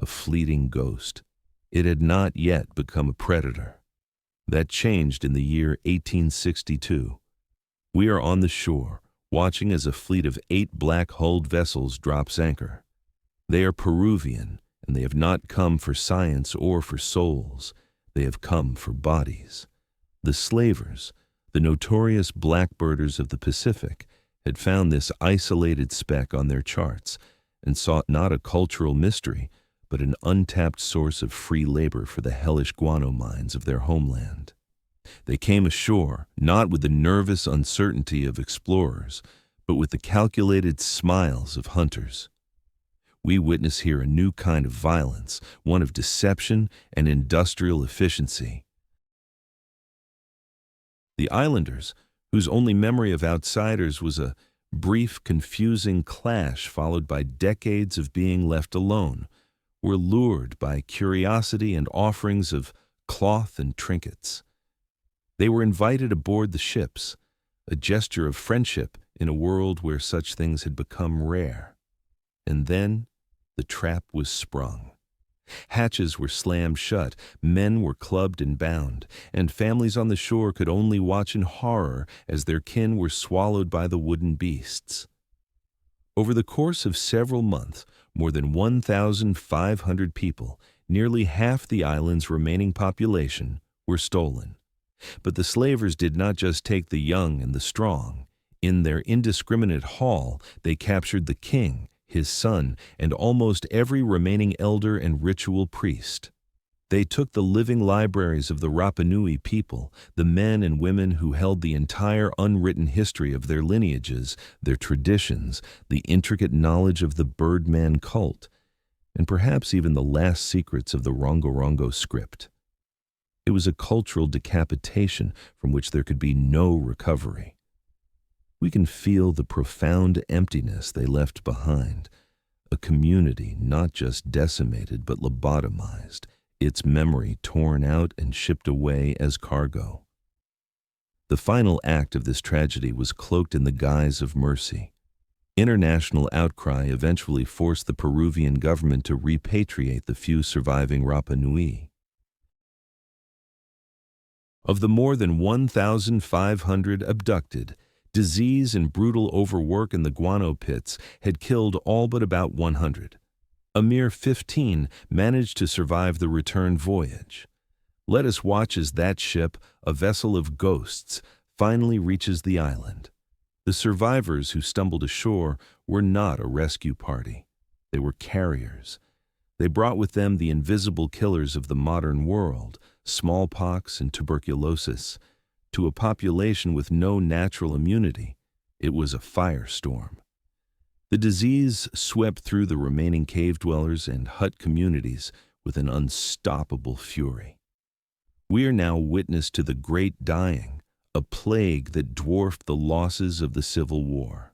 a fleeting ghost. It had not yet become a predator. That changed in the year 1862. We are on the shore, watching as a fleet of 8 black-hulled vessels drops anchor. They are Peruvian, and they have not come for science or for souls. They have come for bodies. The slavers, the notorious blackbirders of the Pacific, had found this isolated speck on their charts and sought not a cultural mystery, but an untapped source of free labor for the hellish guano mines of their homeland. They came ashore not with the nervous uncertainty of explorers, but with the calculated smiles of hunters. We witness here a new kind of violence, one of deception and industrial efficiency. The islanders, whose only memory of outsiders was a brief, confusing clash followed by decades of being left alone, were lured by curiosity and offerings of cloth and trinkets. They were invited aboard the ships, a gesture of friendship in a world where such things had become rare. And then the trap was sprung. Hatches were slammed shut, men were clubbed and bound, and families on the shore could only watch in horror as their kin were swallowed by the wooden beasts. Over the course of several months, more than 1,500 people, nearly half the island's remaining population, were stolen. But the slavers did not just take the young and the strong. In their indiscriminate haul, they captured the king, his son, and almost every remaining elder and ritual priest. They took the living libraries of the Rapa Nui people, the men and women who held the entire unwritten history of their lineages, their traditions, the intricate knowledge of the Birdman cult, and perhaps even the last secrets of the Rongorongo script. It was a cultural decapitation from which there could be no recovery. We can feel the profound emptiness they left behind, a community not just decimated but lobotomized, its memory torn out and shipped away as cargo. The final act of this tragedy was cloaked in the guise of mercy. International outcry eventually forced the Peruvian government to repatriate the few surviving Rapa Nui. Of the more than 1,500 abducted, disease and brutal overwork in the guano pits had killed all but about 100. A mere 15 managed to survive the return voyage. Let us watch as that ship, a vessel of ghosts, finally reaches the island. The survivors who stumbled ashore were not a rescue party. They were carriers. They brought with them the invisible killers of the modern world, smallpox and tuberculosis. To a population with no natural immunity, it was a firestorm. The disease swept through the remaining cave dwellers and hut communities with an unstoppable fury. We are now witness to the Great Dying, a plague that dwarfed the losses of the Civil War.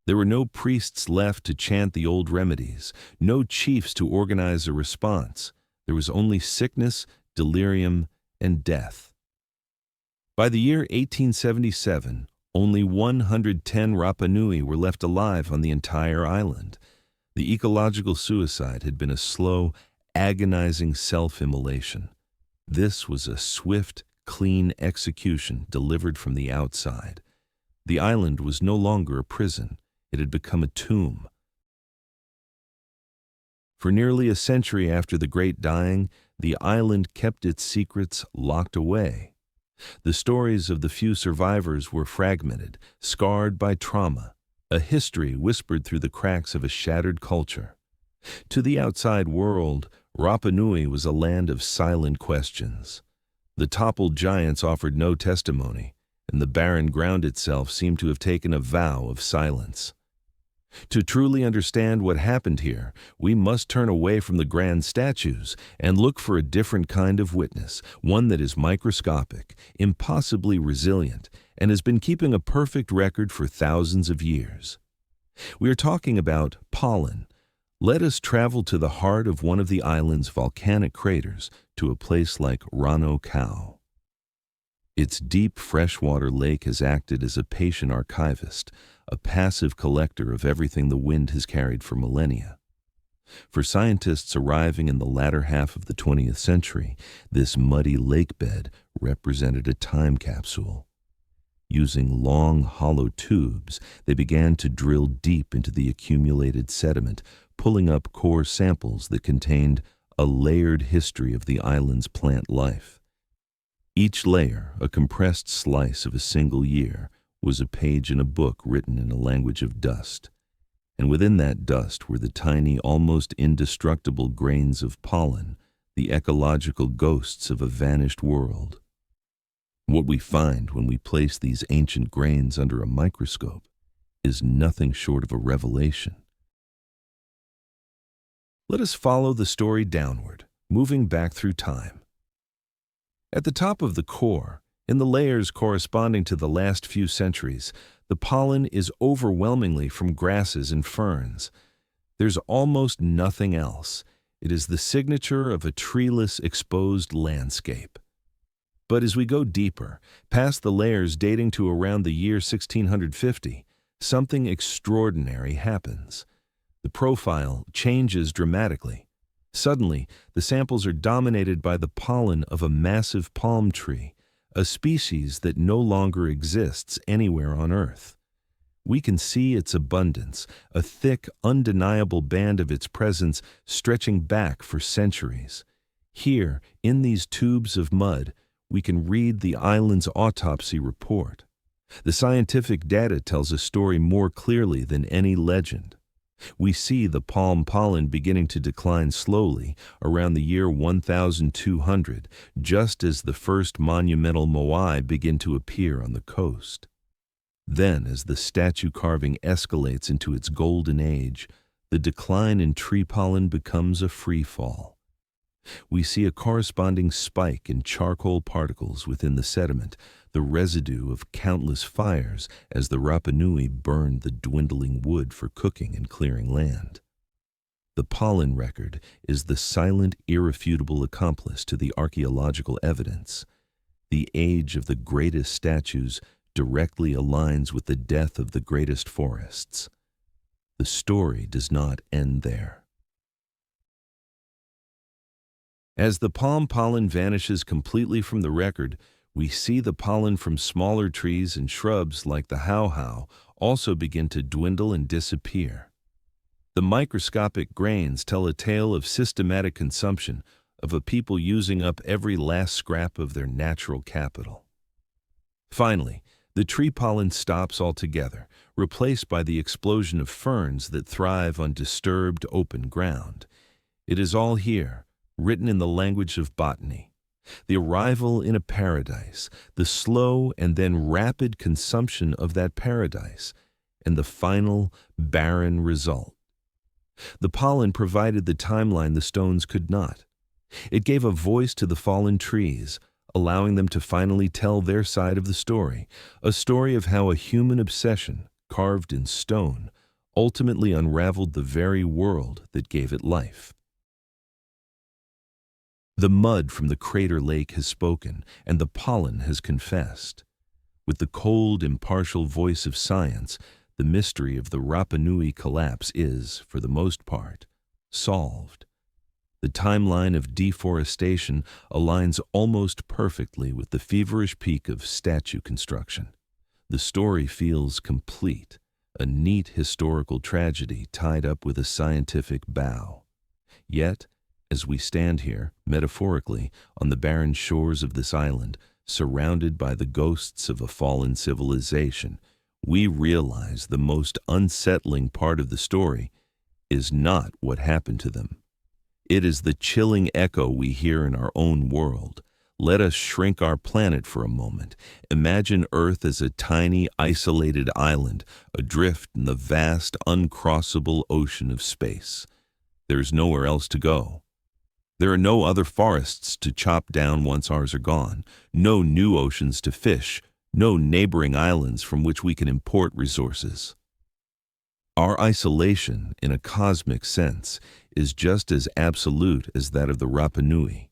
There were no priests left to chant the old remedies, no chiefs to organize a response. There was only sickness, delirium, and death. By the year 1877, only 110 Rapa Nui were left alive on the entire island. The ecological suicide had been a slow, agonizing self-immolation. This was a swift, clean execution delivered from the outside. The island was no longer a prison. It had become a tomb. For nearly a century after the Great Dying, the island kept its secrets locked away. The stories of the few survivors were fragmented, scarred by trauma, a history whispered through the cracks of a shattered culture. To the outside world, Rapa Nui was a land of silent questions. The toppled giants offered no testimony, and the barren ground itself seemed to have taken a vow of silence. To truly understand what happened here, we must turn away from the grand statues and look for a different kind of witness, one that is microscopic, impossibly resilient, and has been keeping a perfect record for thousands of years. We are talking about Pollen. Let us travel to the heart of one of the island's volcanic craters, to a place like Rapanui. Its deep freshwater lake has acted as a patient archivist, a passive collector of everything the wind has carried for millennia. For scientists arriving in the latter half of the 20th century, this muddy lake bed represented a time capsule. Using long, hollow tubes, they began to drill deep into the accumulated sediment, pulling up core samples that contained a layered history of the island's plant life. Each layer, a compressed slice of a single year, was a page in a book written in a language of dust. And within that dust were the tiny, almost indestructible grains of pollen, the ecological ghosts of a vanished world. What we find when we place these ancient grains under a microscope is nothing short of a revelation. Let us follow the story downward, moving back through time. At the top of the core, in the layers corresponding to the last few centuries, the pollen is overwhelmingly from grasses and ferns. There's almost nothing else. It is the signature of a treeless, exposed landscape. But as we go deeper, past the layers dating to around the year 1650, something extraordinary happens. The profile changes dramatically. Suddenly, the samples are dominated by the pollen of a massive palm tree, a species that no longer exists anywhere on Earth. We can see its abundance, a thick, undeniable band of its presence stretching back for centuries. Here, in these tubes of mud, we can read the island's autopsy report. The scientific data tells a story more clearly than any legend. We see the palm pollen beginning to decline slowly around the year 1200, just as the first monumental Moai begin to appear on the coast. Then, as the statue carving escalates into its golden age, the decline in tree pollen becomes a free fall. We see a corresponding spike in charcoal particles within the sediment, the residue of countless fires as the Rapa Nui burned the dwindling wood for cooking and clearing land. The pollen record is the silent, irrefutable accomplice to the archaeological evidence. The age of the greatest statues directly aligns with the death of the greatest forests. The story does not end there. As the palm pollen vanishes completely from the record, we see the pollen from smaller trees and shrubs like the hau-hau also begin to dwindle and disappear. The microscopic grains tell a tale of systematic consumption, of a people using up every last scrap of their natural capital. Finally, the tree pollen stops altogether, replaced by the explosion of ferns that thrive on disturbed open ground. It is all here, written in the language of botany. The arrival in a paradise, the slow and then rapid consumption of that paradise, and the final, barren result. The pollen provided the timeline the stones could not. It gave a voice to the fallen trees, allowing them to finally tell their side of the story, a story of how a human obsession, carved in stone, ultimately unraveled the very world that gave it life. The mud from the crater lake has spoken, and the pollen has confessed. With the cold, impartial voice of science, the mystery of the Rapa Nui collapse is, for the most part, solved. The timeline of deforestation aligns almost perfectly with the feverish peak of statue construction. The story feels complete, a neat historical tragedy tied up with a scientific bow. Yet, as we stand here, metaphorically, on the barren shores of this island, surrounded by the ghosts of a fallen civilization, we realize the most unsettling part of the story is not what happened to them. It is the chilling echo we hear in our own world. Let us shrink our planet for a moment. Imagine Earth as a tiny, isolated island, adrift in the vast, uncrossable ocean of space. There is nowhere else to go. There are no other forests to chop down once ours are gone, no new oceans to fish, no neighboring islands from which we can import resources. Our isolation, in a cosmic sense, is just as absolute as that of the Rapa Nui.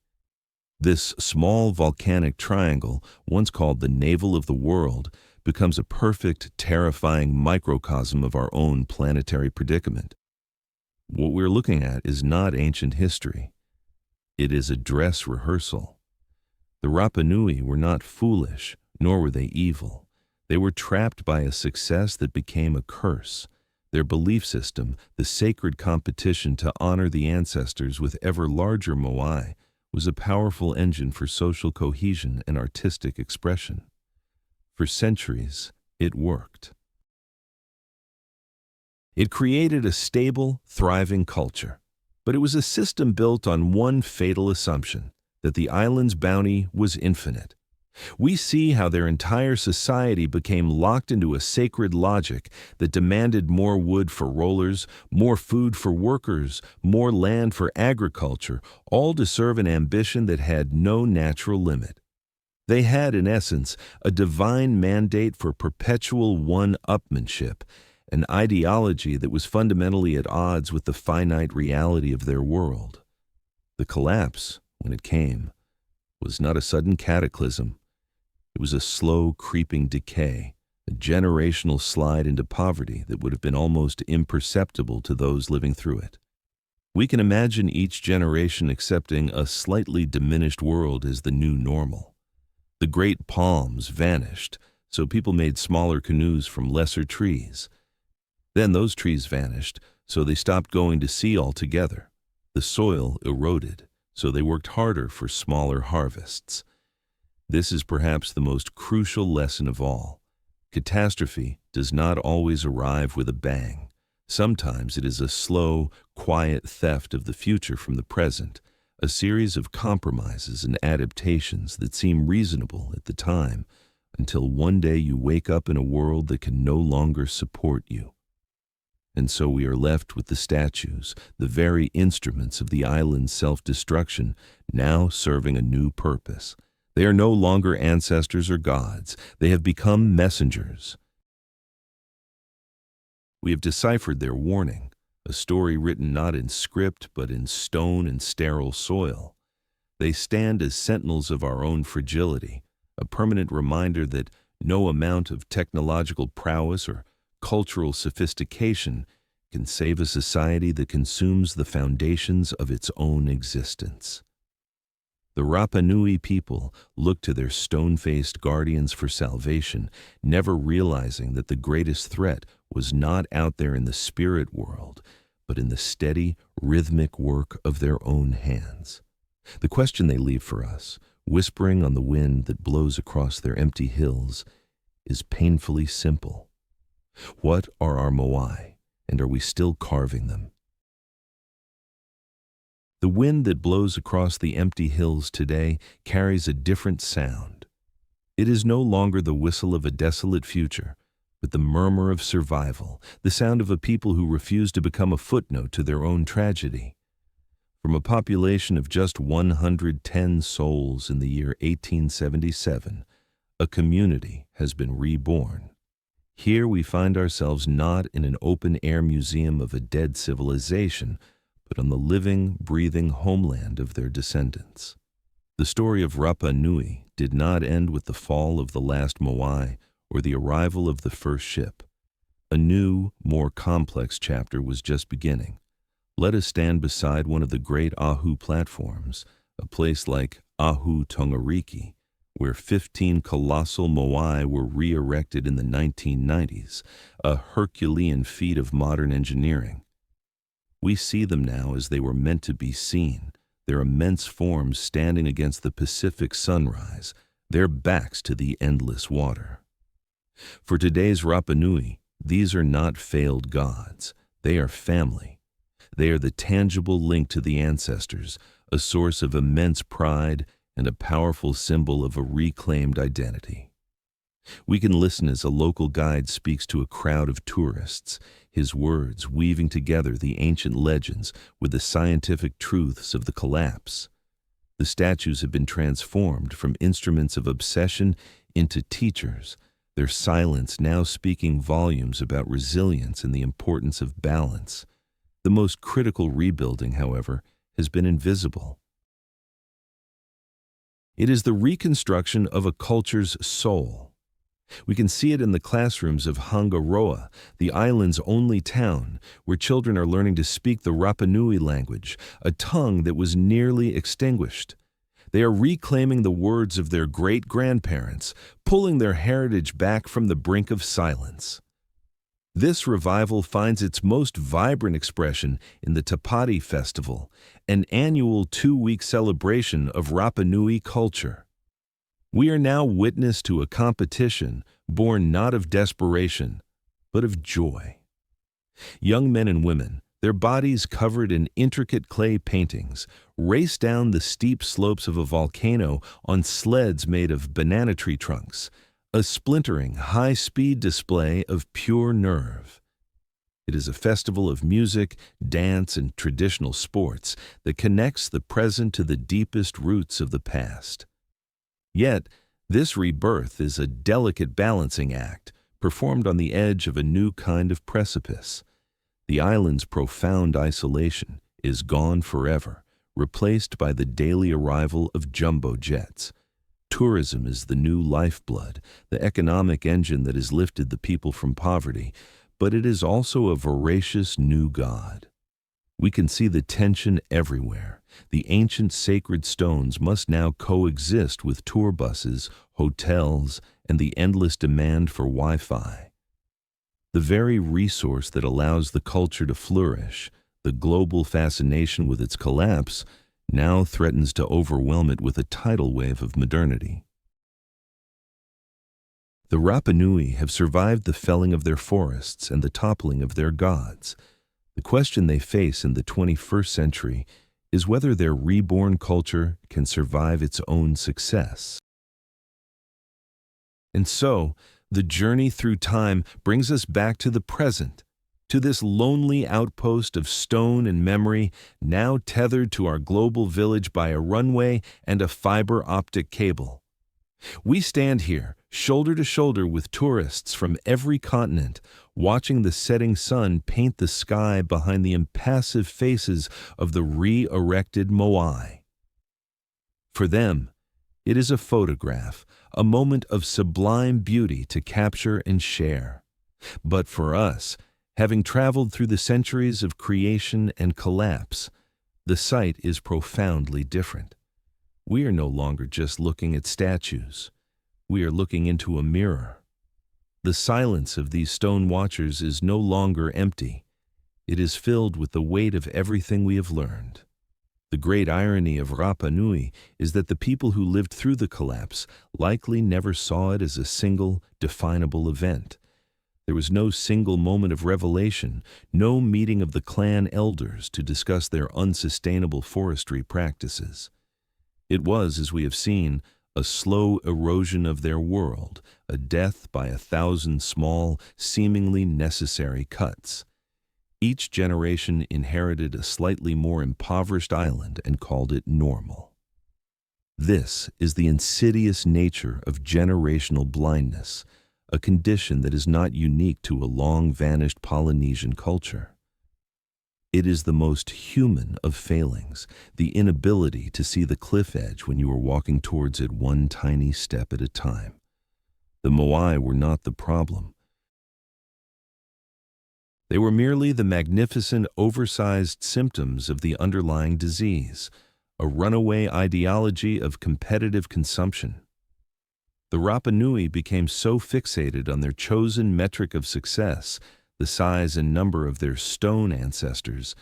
This small volcanic triangle, once called the navel of the world, becomes a perfect, terrifying microcosm of our own planetary predicament. What we're looking at is not ancient history. It is a dress rehearsal. The Rapa Nui were not foolish, nor were they evil. They were trapped by a success that became a curse. Their belief system, the sacred competition to honor the ancestors with ever larger Moai, was a powerful engine for social cohesion and artistic expression. For centuries, it worked. It created a stable, thriving culture, but it was a system built on one fatal assumption, that the island's bounty was infinite. We see how their entire society became locked into a sacred logic that demanded more wood for rollers, more food for workers, more land for agriculture, all to serve an ambition that had no natural limit. They had, in essence, a divine mandate for perpetual one-upmanship, an ideology that was fundamentally at odds with the finite reality of their world. The collapse, when it came, was not a sudden cataclysm. It was a slow, creeping decay, a generational slide into poverty that would have been almost imperceptible to those living through it. We can imagine each generation accepting a slightly diminished world as the new normal. The great palms vanished, so people made smaller canoes from lesser trees. Then those trees vanished, so they stopped going to sea altogether. The soil eroded, so they worked harder for smaller harvests. This is perhaps the most crucial lesson of all. Catastrophe does not always arrive with a bang. Sometimes it is a slow, quiet theft of the future from the present, a series of compromises and adaptations that seem reasonable at the time, until one day you wake up in a world that can no longer support you. And so we are left with the statues, the very instruments of the island's self-destruction, now serving a new purpose. They are no longer ancestors or gods. They have become messengers. We have deciphered their warning, a story written not in script but in stone and sterile soil. They stand as sentinels of our own fragility, a permanent reminder that no amount of technological prowess or cultural sophistication can save a society that consumes the foundations of its own existence. The Rapa Nui people looked to their stone-faced guardians for salvation, never realizing that the greatest threat was not out there in the spirit world, but in the steady, rhythmic work of their own hands. The question they leave for us, whispering on the wind that blows across their empty hills, is painfully simple. What are our Moai, and are we still carving them? The wind that blows across the empty hills today carries a different sound. It is no longer the whistle of a desolate future, but the murmur of survival, the sound of a people who refuse to become a footnote to their own tragedy. From a population of just 110 souls in the year 1877, a community has been reborn. Here we find ourselves not in an open-air museum of a dead civilization, but on the living, breathing homeland of their descendants. The story of Rapa Nui did not end with the fall of the last Moai or the arrival of the first ship. A new, more complex chapter was just beginning. Let us stand beside one of the great Ahu platforms, a place like Ahu Tongariki, where 15 colossal Moai were re-erected in the 1990s, a Herculean feat of modern engineering. We see them now as they were meant to be seen, their immense forms standing against the Pacific sunrise, their backs to the endless water. For today's Rapa Nui, these are not failed gods, they are family. They are the tangible link to the ancestors, a source of immense pride and a powerful symbol of a reclaimed identity. We can listen as a local guide speaks to a crowd of tourists, his words weaving together the ancient legends with the scientific truths of the collapse. The statues have been transformed from instruments of obsession into teachers, their silence now speaking volumes about resilience and the importance of balance. The most critical rebuilding, however, has been invisible. It is the reconstruction of a culture's soul. We can see it in the classrooms of Hangaroa, the island's only town, where children are learning to speak the Rapa Nui language, a tongue that was nearly extinguished. They are reclaiming the words of their great-grandparents, pulling their heritage back from the brink of silence. This revival finds its most vibrant expression in the Tapati Festival, an annual 2-week celebration of Rapa Nui culture. We are now witness to a competition born not of desperation, but of joy. Young men and women, their bodies covered in intricate clay paintings, race down the steep slopes of a volcano on sleds made of banana tree trunks, a splintering, high-speed display of pure nerve. It is a festival of music, dance, and traditional sports that connects the present to the deepest roots of the past. Yet, this rebirth is a delicate balancing act, performed on the edge of a new kind of precipice. The island's profound isolation is gone forever, replaced by the daily arrival of jumbo jets. Tourism is the new lifeblood, the economic engine that has lifted the people from poverty, but it is also a voracious new god. We can see the tension everywhere. The ancient sacred stones must now coexist with tour buses, hotels, and the endless demand for Wi-Fi. The very resource that allows the culture to flourish, the global fascination with its collapse, now threatens to overwhelm it with a tidal wave of modernity. The Rapa Nui have survived the felling of their forests and the toppling of their gods. The question they face in the 21st century is whether their reborn culture can survive its own success. And so, the journey through time brings us back to the present, to this lonely outpost of stone and memory, now tethered to our global village by a runway and a fiber optic cable. We stand here, shoulder to shoulder with tourists from every continent, watching the setting sun paint the sky behind the impassive faces of the re-erected Moai. For them, it is a photograph, a moment of sublime beauty to capture and share. But for us, having traveled through the centuries of creation and collapse, the sight is profoundly different. We are no longer just looking at statues. We are looking into a mirror. The silence of these stone watchers is no longer empty. It is filled with the weight of everything we have learned. The great irony of Rapa Nui is that the people who lived through the collapse likely never saw it as a single, definable event. There was no single moment of revelation, no meeting of the clan elders to discuss their unsustainable forestry practices. It was, as we have seen, a slow erosion of their world, a death by 1,000 small, seemingly necessary cuts. Each generation inherited a slightly more impoverished island and called it normal. This is the insidious nature of generational blindness, a condition that is not unique to a long-vanished Polynesian culture. It is the most human of failings, the inability to see the cliff edge when you are walking towards it one tiny step at a time. The Moai were not the problem. They were merely the magnificent, oversized symptoms of the underlying disease, a runaway ideology of competitive consumption. The Rapa Nui became so fixated on their chosen metric of success, the size and number of their stone ancestors,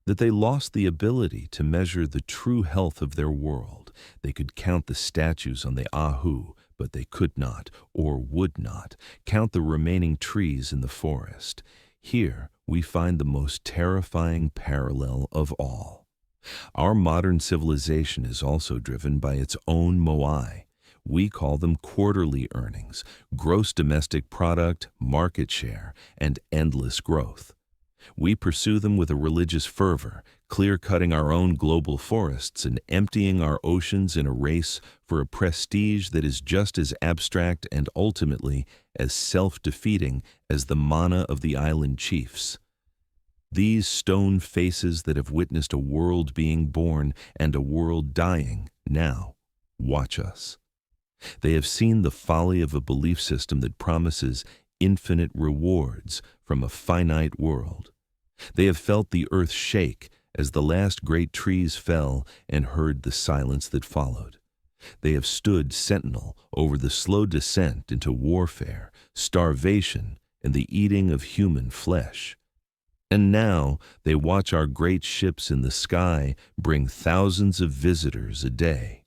that they lost the ability to measure the true health of their world. They could count the statues on the Ahu, but they could not, or would not, count the remaining trees in the forest. Here, we find the most terrifying parallel of all. Our modern civilization is also driven by its own Moai. We call them quarterly earnings, gross domestic product, market share, and endless growth. We pursue them with a religious fervor, clear-cutting our own global forests and emptying our oceans in a race for a prestige that is just as abstract and ultimately as self-defeating as the mana of the island chiefs. These stone faces that have witnessed a world being born and a world dying now watch us. They have seen the folly of a belief system that promises infinite rewards from a finite world. They have felt the earth shake as the last great trees fell and heard the silence that followed. They have stood sentinel over the slow descent into warfare, starvation, and the eating of human flesh. And now they watch our great ships in the sky bring thousands of visitors a day.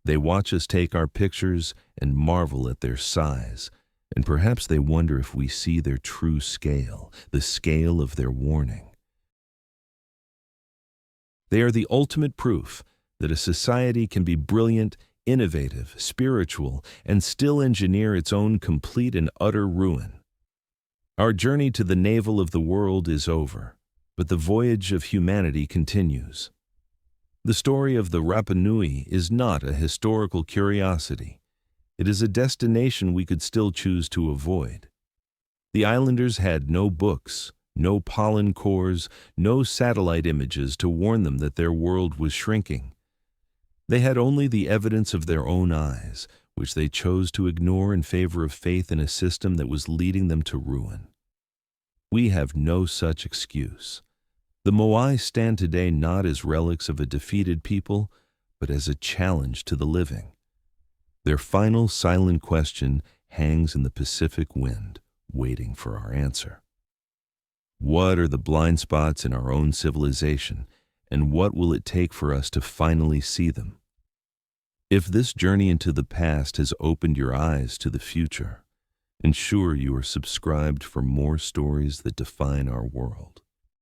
They watch us take our pictures and marvel at their size, and perhaps they wonder if we see their true scale, the scale of their warning. They are the ultimate proof that a society can be brilliant, innovative, spiritual, and still engineer its own complete and utter ruin. Our journey to the navel of the world is over, but the voyage of humanity continues. The story of the Rapa Nui is not a historical curiosity. It is a destination we could still choose to avoid. The islanders had no books, no pollen cores, no satellite images to warn them that their world was shrinking. They had only the evidence of their own eyes, which they chose to ignore in favor of faith in a system that was leading them to ruin. We have no such excuse. The Moai stand today not as relics of a defeated people, but as a challenge to the living. Their final silent question hangs in the Pacific wind, waiting for our answer. What are the blind spots in our own civilization, and what will it take for us to finally see them? If this journey into the past has opened your eyes to the future, ensure you are subscribed for more stories that define our world.